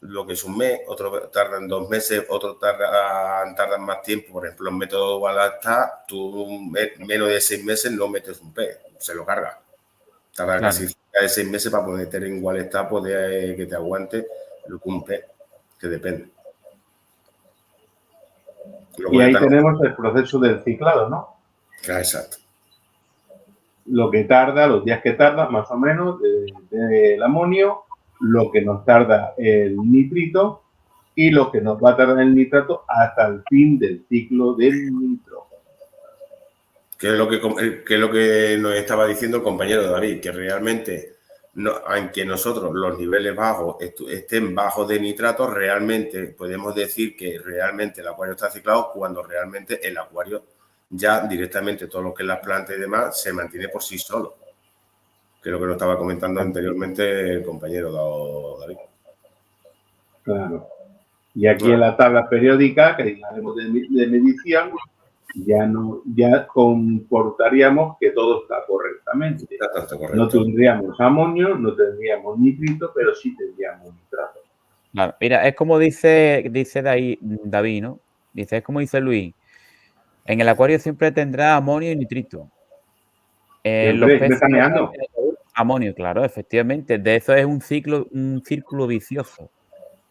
lo que es un mes, otros tardan 2 meses, otros tardan más tiempo. Por ejemplo, en método Guadalajara, tú menos de 6 meses no metes un pez, se lo carga. Tarda casi cerca de 6 meses para poder en igual estado que te aguante lo que un pez, que depende. Y ahí tenemos el proceso del ciclado, ¿no? Exacto. Lo que tarda, los días que tarda, más o menos, del amonio, lo que nos tarda el nitrito y lo que nos va a tardar el nitrato hasta el fin del ciclo del nitrógeno. ¿Qué es lo que nos estaba diciendo el compañero David? Que realmente, aunque nosotros los niveles bajos estén bajos de nitrato, realmente podemos decir que realmente el acuario está ciclado cuando realmente el acuario ya directamente todo lo que es las plantas y demás se mantiene por sí solo. Que es lo que nos estaba comentando anteriormente el compañero David. Claro. Y aquí en la tabla periódica, que haremos de medición, ya comportaríamos que todo está correctamente. Está correcto. No tendríamos amonio, no tendríamos nitrito, pero sí tendríamos nitrato. Claro. Mira, es como dice David, ¿no? Dice, es como dice Luis. En el acuario siempre tendrá amonio y nitrito. Los peces amonio, claro, efectivamente. De eso es un círculo vicioso.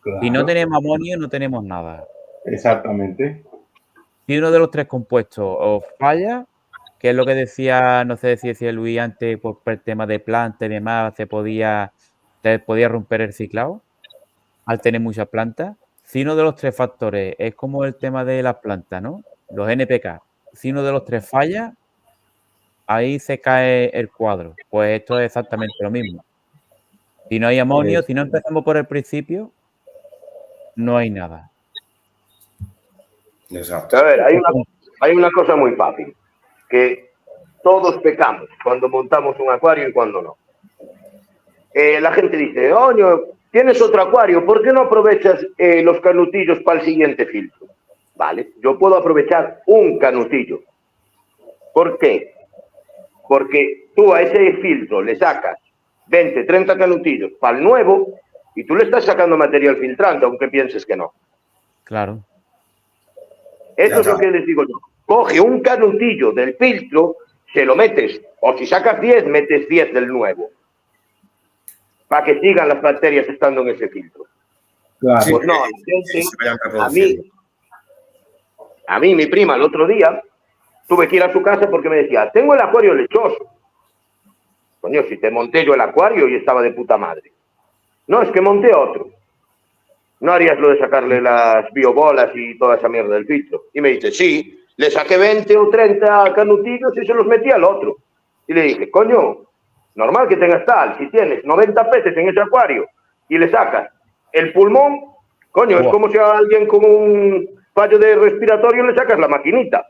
Claro. Si no tenemos amonio, no tenemos nada. Exactamente. Si uno de los 3 compuestos os falla, que es lo que decía, no sé si decía Luis antes, por el tema de planta y demás, se podía romper el ciclado al tener muchas plantas. Si uno de los 3 factores es como el tema de las plantas, ¿no? Los NPK. Si uno de los 3 falla, ahí se cae el cuadro. Pues esto es exactamente lo mismo. Si no hay amonio, si no empezamos por el principio, no hay nada. Exacto. A ver, hay una cosa muy fácil, que todos pecamos cuando montamos un acuario y cuando no. La gente dice, oño, tienes otro acuario, ¿por qué no aprovechas los canutillos para el siguiente filtro? Vale, yo puedo aprovechar un canutillo. ¿Por qué? Porque tú a ese filtro le sacas 20, 30 canutillos para el nuevo y tú le estás sacando material filtrante, aunque pienses que no. Claro. Eso es lo que les digo yo. Coge un canutillo del filtro, se lo metes, o si sacas 10, metes 10 del nuevo. Para que sigan las bacterias estando en ese filtro. Claro. Pues no, a mí, mi prima, el otro día, tuve que ir a su casa porque me decía, tengo el acuario lechoso. Coño, si te monté yo el acuario y estaba de puta madre. No, es que monté otro. ¿No harías lo de sacarle las biobolas y toda esa mierda del filtro? Y me dice, sí, le saqué 20 o 30 canutillos y se los metí al otro. Y le dije, coño, normal que tengas tal, si tienes 90 peces en ese acuario y le sacas el pulmón, coño, es como si a alguien con un fallo de respiratorio le sacas la maquinita.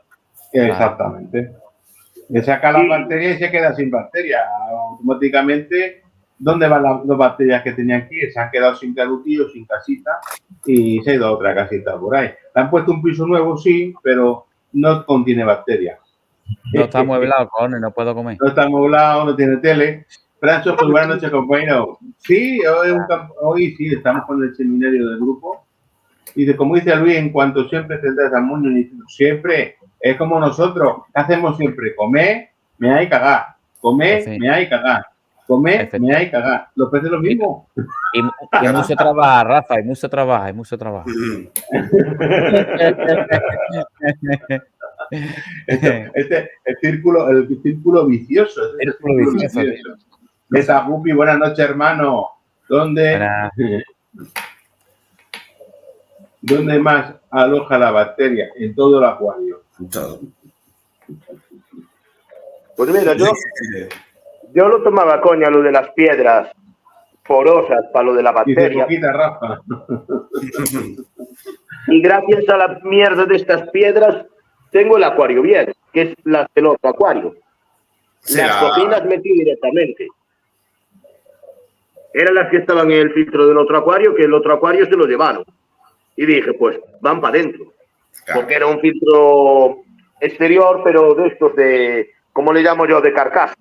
Exactamente. Le saca la bacteria y se queda sin bacteria. Automáticamente, ¿dónde van las 2 bacterias que tenía aquí? Se han quedado sin canutillo, sin casita y se ha ido a otra casita por ahí. Le han puesto un piso nuevo, sí, pero no contiene bacterias. No está amueblado, cojones, no puedo comer. No está amueblado, no tiene tele. Francho, pues buenas noches, compañero. Sí, hoy sí, estamos con el seminario del grupo. Y como dice Luis, en cuanto siempre tendrás amonio, siempre es como nosotros. ¿Qué hacemos siempre? Comer, mear y cagar. Comer, Sí. mear y cagar. Comer, Efectivamente. mear y cagar. Los peces lo mismo. Y mucho trabajo, Rafa, y mucho trabajo, y mucho trabajo. El círculo vicioso. Es el Círculo vicioso, tío. Meta Guppy, buenas noches, hermano. Buenas. ¿Dónde más aloja la bacteria? En todo el acuario. Todo. Pues mira, yo lo tomaba coña lo de las piedras porosas para lo de la Dice bacteria. poquita, Rafa. Y gracias a la mierda de estas piedras tengo el acuario bien, que es las del otro acuario. Sí, Las cogí y las metí directamente. Eran las que estaban en el filtro del otro acuario, que el otro acuario se lo llevaron. Y dije, pues van para adentro. claro. Porque era un filtro exterior, pero de estos de, ¿cómo le llamo yo? De carcasa,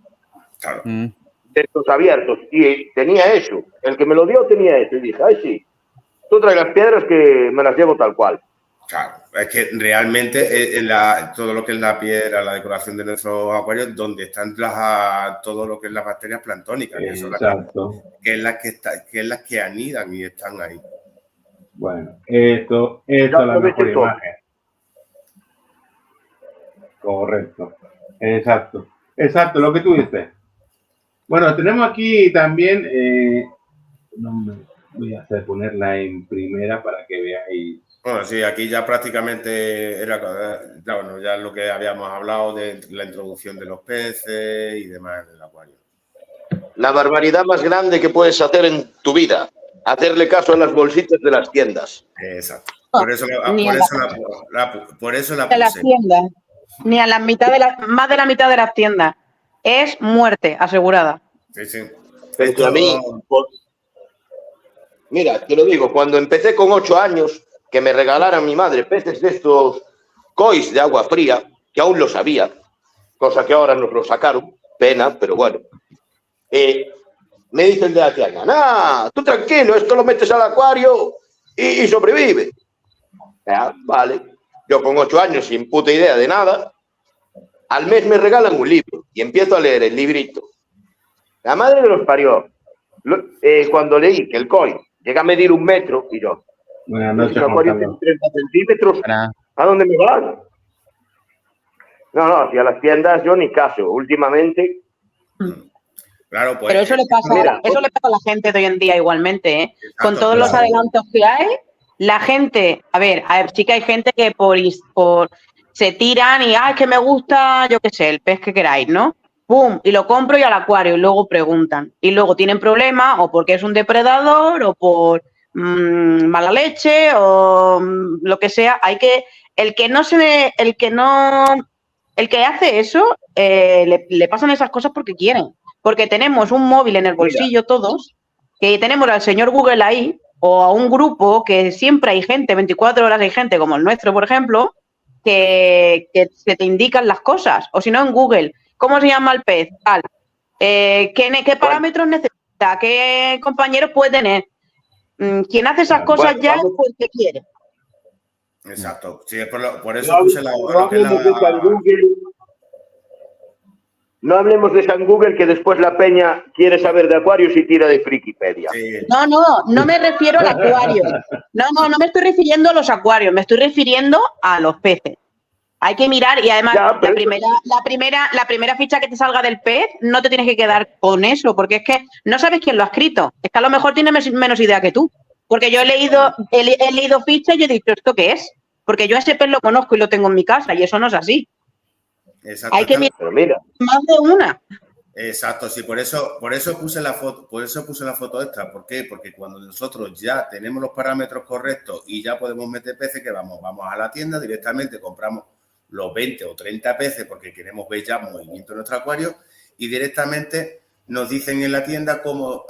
Claro. de estos abiertos. Y tenía eso. El que me lo dio tenía eso. Y dije, ay, sí, tú traes las piedras que me las llevo tal cual. Claro, es que realmente todo lo que es la piedra, la decoración de nuestros acuarios, donde están todo lo que es las bacterias planctónicas, que son Exacto. que es las que anidan y están ahí. Bueno, esto es la mejor imagen. Correcto. Exacto, lo que tú dices. Bueno, tenemos aquí también, voy a hacer ponerla en primera para que veáis. Bueno, sí, aquí ya prácticamente era bueno, ya lo que habíamos hablado de la introducción de los peces y demás en el acuario. La barbaridad más grande que puedes hacer en tu vida, hacerle caso a las bolsitas de las tiendas. Exacto. Por eso la De las puse. tiendas, ni a la mitad más de la mitad de las tiendas. Es muerte asegurada. Sí, sí. Pero a mí, mira, te lo digo, cuando empecé con 8 años, que me regalaran mi madre peces de estos cois de agua fría, que aún lo sabía, cosa que ahora nos lo sacaron, pena, pero bueno. Me dice el de la tienda, nah, tú tranquilo, esto lo metes al acuario y sobrevive. Vale, yo con 8 años sin puta idea de nada, al mes me regalan un libro y empiezo a leer el librito. La madre de los parió. Cuando leí que el koi llega a medir 1 metro, y yo, Buenas noches, el acuario tiene 30 centímetros, ¿a dónde me van? No, hacia las tiendas yo ni caso. Últimamente. Claro, pues. Pero eso le pasa, mira, eso le pasa a la gente de hoy en día igualmente, ¿eh? Exacto, Con todos los adelantos que hay, la gente, a ver, sí que hay gente que se tiran y, es que me gusta, yo qué sé, el pez que queráis, ¿no? ¡Pum! Y lo compro y al acuario y luego preguntan. Y luego tienen problemas o porque es un depredador o por mala leche o lo que sea. El que hace eso, le pasan esas cosas porque quieren. Porque tenemos un móvil en el bolsillo todos, que tenemos al señor Google ahí, o a un grupo que siempre hay gente, 24 horas hay gente, como el nuestro, por ejemplo, que te indican las cosas. O si no, en Google, ¿cómo se llama el pez? Tal. ¿Qué parámetros necesita? ¿Qué compañeros puede tener? Quien hace esas cosas ya es porque quiere. Exacto. Sí, por eso puse No hablemos de San Google, que después la peña quiere saber de acuarios y tira de Frikipedia. Sí. No me refiero al acuario. No me estoy refiriendo a los acuarios, me estoy refiriendo a los peces. Hay que mirar y además Ya, la primera ficha que te salga del pez no te tienes que quedar con eso, porque es que no sabes quién lo ha escrito. Es que a lo mejor tiene menos idea que tú. Porque yo he leído fichas y he dicho, ¿esto qué es? Porque yo a ese pez lo conozco y lo tengo en mi casa y eso no es así. Exacto. Hay que mirar más de una. Exacto, sí, por eso puse la foto extra. ¿Por qué? Porque cuando nosotros ya tenemos los parámetros correctos y ya podemos meter peces, que vamos a la tienda directamente, compramos los 20 o 30 peces porque queremos ver ya movimiento en nuestro acuario y directamente nos dicen en la tienda cómo,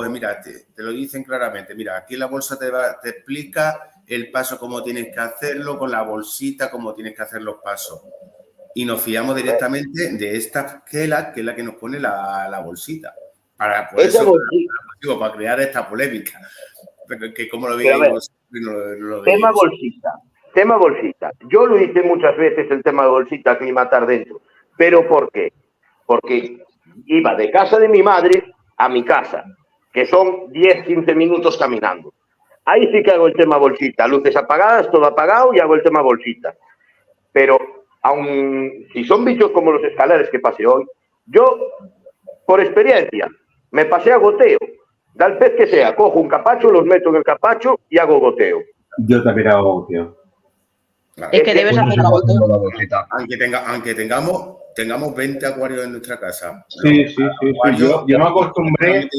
mira, te lo dicen claramente, mira, aquí en la bolsa te explica el paso, cómo tienes que hacerlo, con la bolsita, cómo tienes que hacer los pasos. Y nos fiamos directamente de esta esquela, que es la que nos pone la bolsita. Para crear esta polémica. Que como lo veis, Tema bolsita. Yo lo hice muchas veces el tema de bolsita aclimatar dentro. ¿Pero por qué? Porque iba de casa de mi madre a mi casa, que son 10-15 minutos caminando. Ahí sí que hago el tema bolsita, luces apagadas, todo apagado y hago el tema bolsita. Pero aun si son bichos como los escalares que pasé hoy, yo, por experiencia, me pasé a goteo. Da el pez que sea, cojo un capacho, los meto en el capacho y hago goteo. Yo también hago goteo. Claro. Es que debes hacer la vuelta. La bolsita. Aunque tengamos 20 acuarios en nuestra casa. Sí. Yo me acostumbré,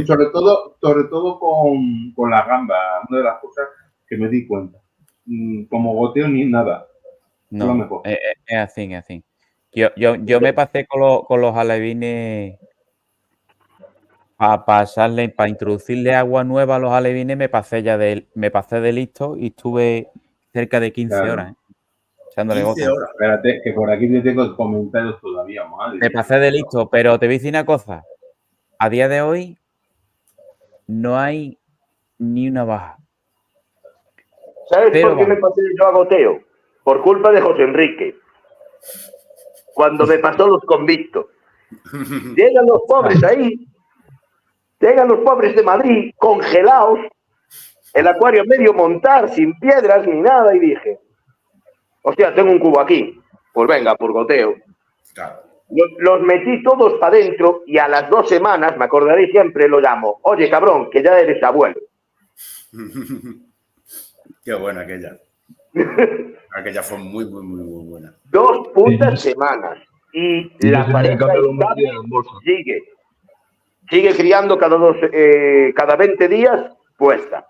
sobre todo con la gamba, una de las cosas que me di cuenta. Como goteo ni nada. No, mejor. es así. Yo me pasé con los alevines para introducirle agua nueva a los alevines, me pasé de listo y estuve cerca de 15 horas. Echándole 15 gota. horas. Espérate, que por aquí te tengo comentarios todavía, madre. Me pasé de listo, pero te voy a decir una cosa. A día de hoy no hay ni una baja. ¿Sabes Pero por qué me pasé yo a goteo? Por culpa de José Enrique. Cuando me pasó los convictos. Llegan los pobres ahí, llegan los pobres de Madrid, congelados, el acuario medio montar, sin piedras ni nada, y dije, hostia, tengo un cubo aquí. Pues venga, por goteo. Claro. Los metí todos para adentro y a las 2 semanas, me acordaré siempre, lo llamo, oye, cabrón, que ya eres abuelo. Qué buena aquella. Aquella fue muy buena. 2 putas semanas. Y la pareja sigue criando cada 20 días puesta.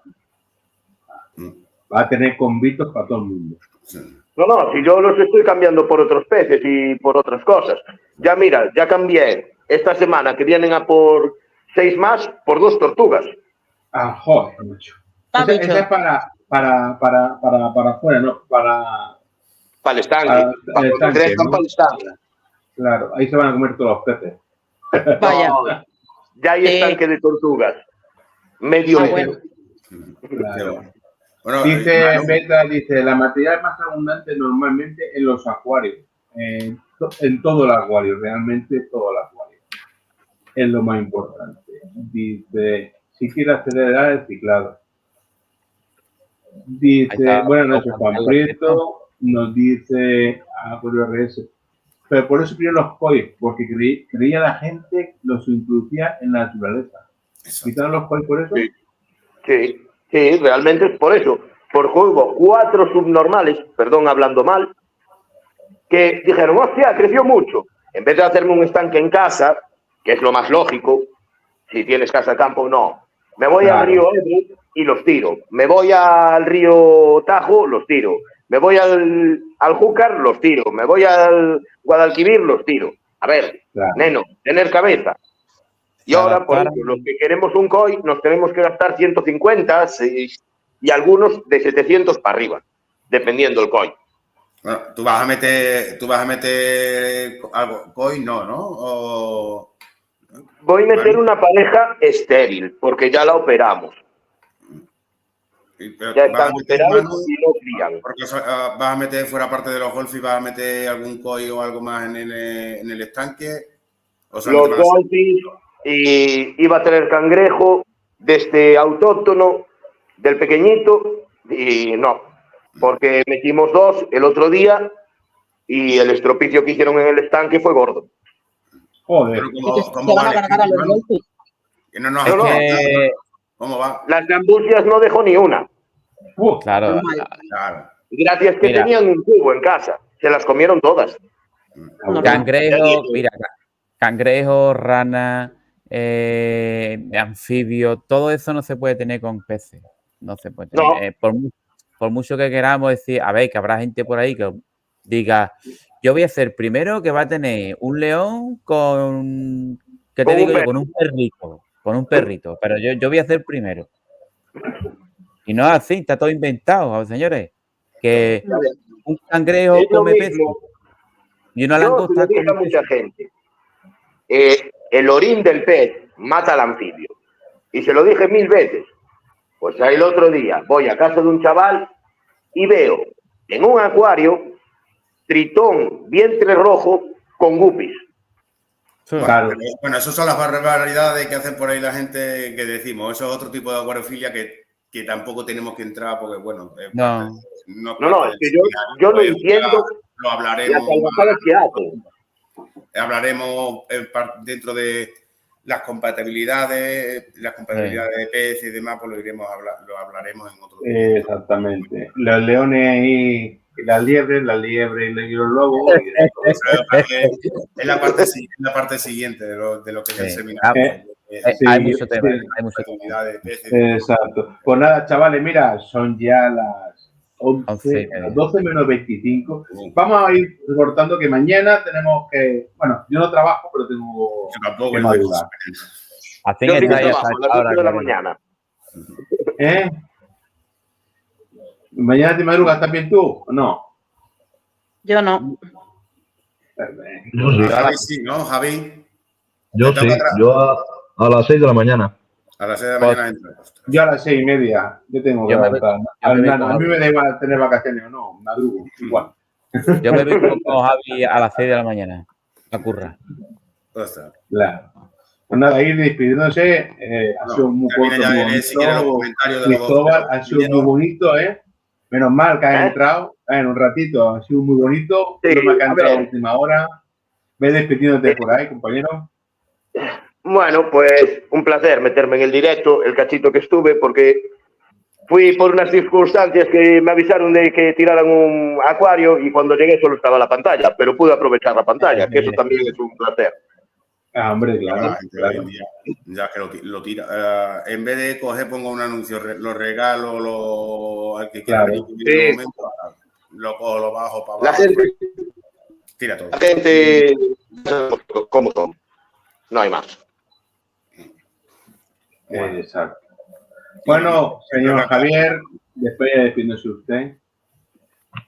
Va a tener convitos para todo el mundo. Sí. No, si yo los estoy cambiando por otros peces y por otras cosas. Ya mira, ya cambié esta semana que vienen a por 6 más por 2 tortugas. Ah, joder, macho. Esa es para afuera, ¿no? Para el estanque. Para el estanque, ¿no? Para el estanque. Claro, ahí se van a comer todos los peces. Vaya. No, ya hay estanque de tortugas. Medio bueno. Claro. Bueno, Dice Beta, la material más abundante normalmente en los acuarios. En todo el acuario, realmente todo el acuario. Es lo más importante. Dice, si quiere acelerar el ciclado. Dice, buenas noches, Juan Prieto. Nos dice Acuario RS. Pero por eso creó los COI, porque creía la gente los introducía en la naturaleza. ¿Quitaron los COI por eso? Sí, realmente es por eso. Porque hubo 4 subnormales, perdón, hablando mal, que dijeron, hostia, creció mucho. En vez de hacerme un estanque en casa, que es lo más lógico, si tienes casa campo, no. Me voy al río Ebro y los tiro. Me voy al río Tajo, los tiro. Me voy al Júcar, los tiro. Me voy al Guadalquivir, los tiro. A ver, neno, tener cabeza. Y ahora, por ejemplo, los que queremos un COI, nos tenemos que gastar 150 y algunos de 700 para arriba, dependiendo del COI. Bueno, tú vas a meter algo, COI no, ¿no? O... Voy a meter una pareja estéril, porque ya la operamos. Ya están operados y no crían. Porque vas a meter fuera parte de los golfis, vas a meter algún COI o algo más en el estanque. Los golfis, y iba a tener cangrejo desde autóctono del pequeñito y no, porque metimos 2 el otro día y el estropicio que hicieron en el estanque fue gordo. Joder. ¿Cómo van a cargar a los golfis? ¿Cómo va? Las gambusias no dejó ni una. Claro. Gracias que tenían un cubo en casa. Se las comieron todas. Cangrejo, mira, cangrejo, rana, anfibio, todo eso no se puede tener con peces. No se puede tener. Por mucho que queramos decir, a ver, que habrá gente por ahí que diga, yo voy a hacer primero que va a tener un león con, ¿qué te digo yo? Con un perrito, pero yo voy a hacer primero. Y no es así, está todo inventado, señores. Que un cangrejo come peces y una langosta come peces. Mucha gente. El orín del pez mata al anfibio. Y se lo dije 1000 veces. Pues ahí el otro día voy a casa de un chaval y veo en un acuario tritón vientre rojo con guppies. Claro. Bueno, esas son las barbaridades que hacen por ahí la gente que decimos. Eso es otro tipo de acuariofilia que tampoco tenemos que entrar porque, bueno, No. No, es que yo no entiendo lo las hablaremos salvajadas que hacen. Hablaremos dentro de las compatibilidades de peces y demás, pues lo hablaremos en otro día. Exactamente. Los leones y las liebres y los lobos. Es la parte siguiente de lo que es el seminario. Hay mucho tema. Hay mucho Compatibilidad de peces. Exacto. Pues nada, chavales, mira, son ya las 11, las 12 menos 25. Vamos a ir recortando que mañana tenemos que... Bueno, yo no trabajo, pero tengo que madrugar. Yo sí que trabajo a las 8 de la mañana. ¿Eh? ¿Mañana te madrugas también tú o no? Yo no. Yo sí. Javi sí, ¿no, Javi? Yo sí. Yo a las 6 de la mañana. A las 6 de la mañana entra. Yo a las 6:30. Yo tengo que levantar. A mí me da igual tener vacaciones o no. Madrugo, igual. Yo me voy con Javi a las 6 de la mañana. A currar. Claro. Pues nada, ir despidiéndose. Ha sido muy corto, muy bonito. Cristóbal, ha sido muy bonito, ¿eh? Menos mal que has entrado en un ratito. Ha sido muy bonito. Sí, no me ha entrado a última hora. Ve despidiéndote por ahí, compañero. Bueno, pues un placer meterme en el directo, el cachito que estuve, porque fui por unas circunstancias que me avisaron de que tiraran un acuario y cuando llegué solo estaba la pantalla, pero pude aprovechar la pantalla, que eso también es un placer. Ah, hombre, claro. Ya que lo tira. En vez de coger, pongo un anuncio, lo regalo, al que quiera venir en un momento, lo cojo, lo bajo para abajo. La gente tira todo. La gente, ¿cómo son? No hay más. Exacto. Bueno, señor Javier, después de despidiéndose usted.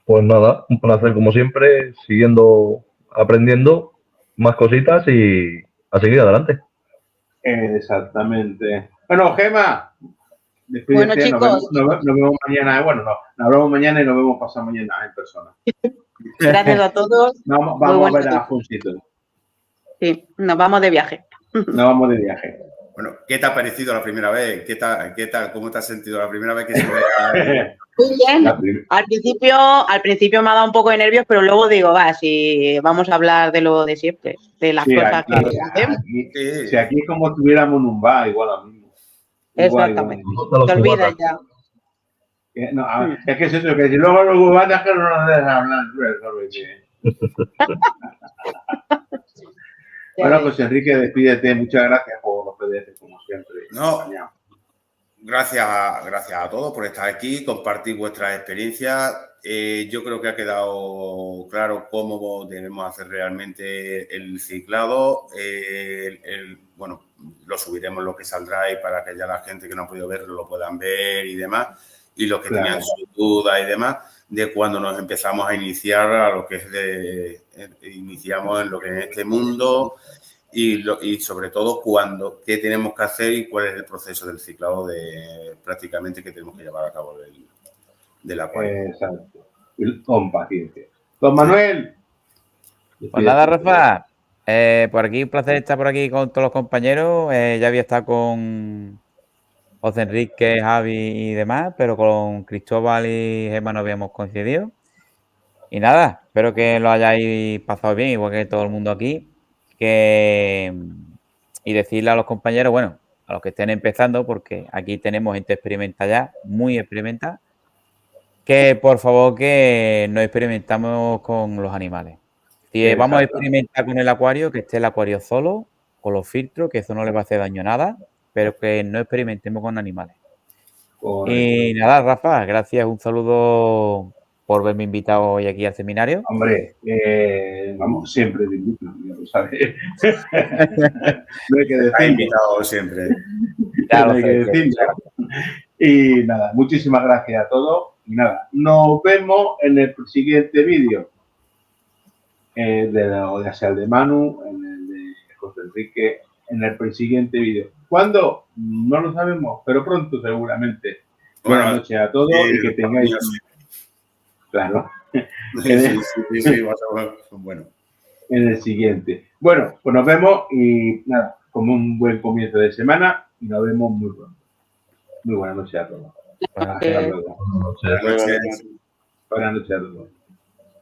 Pues nada, un placer como siempre, siguiendo aprendiendo más cositas y a seguir adelante. Exactamente. Bueno, Gema, despídete. Bueno, chicos. Nos vemos mañana. Bueno, no, nos vemos mañana y nos vemos pasado mañana en persona. Gracias a todos. Vamos a ver a Funcito. Sí, nos vamos de viaje. Nos vamos de viaje. Bueno, ¿qué te ha parecido la primera vez? ¿Qué tal? ¿Cómo te has sentido la primera vez que se vea? Muy bien. Al principio me ha dado un poco de nervios, pero luego digo, si vamos a hablar de lo de siempre, de las cosas que hacemos. Si aquí es como estuviéramos en un bar, igual a mí. Exactamente. Te olvidas ya. No, es que es eso, que si luego los cubatas que no nos dejan hablar. Bueno, pues Enrique, despídete. Muchas gracias por los PDF, como siempre. No, gracias a todos por estar aquí, compartir vuestras experiencias. Yo creo que ha quedado claro cómo debemos hacer realmente el ciclado. Bueno, lo subiremos lo que saldrá y para que ya la gente que no ha podido verlo lo puedan ver y demás. Y los que tenían sus dudas y demás, de cuando nos empezamos a iniciar a lo que es iniciamos en lo que es este mundo y sobre todo qué tenemos que hacer y cuál es el proceso del ciclado prácticamente que tenemos que llevar a cabo del acuario. Exacto. Con paciencia. Don Manuel. Pues nada, Rafa. Por aquí, un placer estar por aquí con todos los compañeros. Ya había estado con José Enrique, Javi y demás, pero con Cristóbal y Gemma no habíamos coincidido. Y nada, espero que lo hayáis pasado bien, igual que todo el mundo aquí. Y decirle a los compañeros, bueno, a los que estén empezando, porque aquí tenemos gente experimentada ya, muy experimentada, que por favor que no experimentamos con los animales. Si vamos a experimentar con el acuario, que esté el acuario solo, con los filtros, que eso no le va a hacer daño a nada, pero que no experimentemos con animales. Correcto. Y nada, Rafa, gracias, un saludo por verme invitado hoy aquí al seminario. Hombre, vamos, siempre te invito, lo sabes. No hay que decirlo. Invitado siempre. Claro, no hay que decirlo. Y nada, muchísimas gracias a todos. Y nada, nos vemos en el siguiente vídeo. Ya sea el de Manu, en el de José Enrique, en el siguiente vídeo. ¿Cuándo? No lo sabemos, pero pronto seguramente. Buenas noches a todos y que tengáis... Claro. Sí, va a ser bueno. en el siguiente. Bueno, pues nos vemos y nada, como un buen comienzo de semana y nos vemos muy pronto. Muy buenas noches a todos. Hasta luego. No sé. Buenas noches. Buenas noches a todos.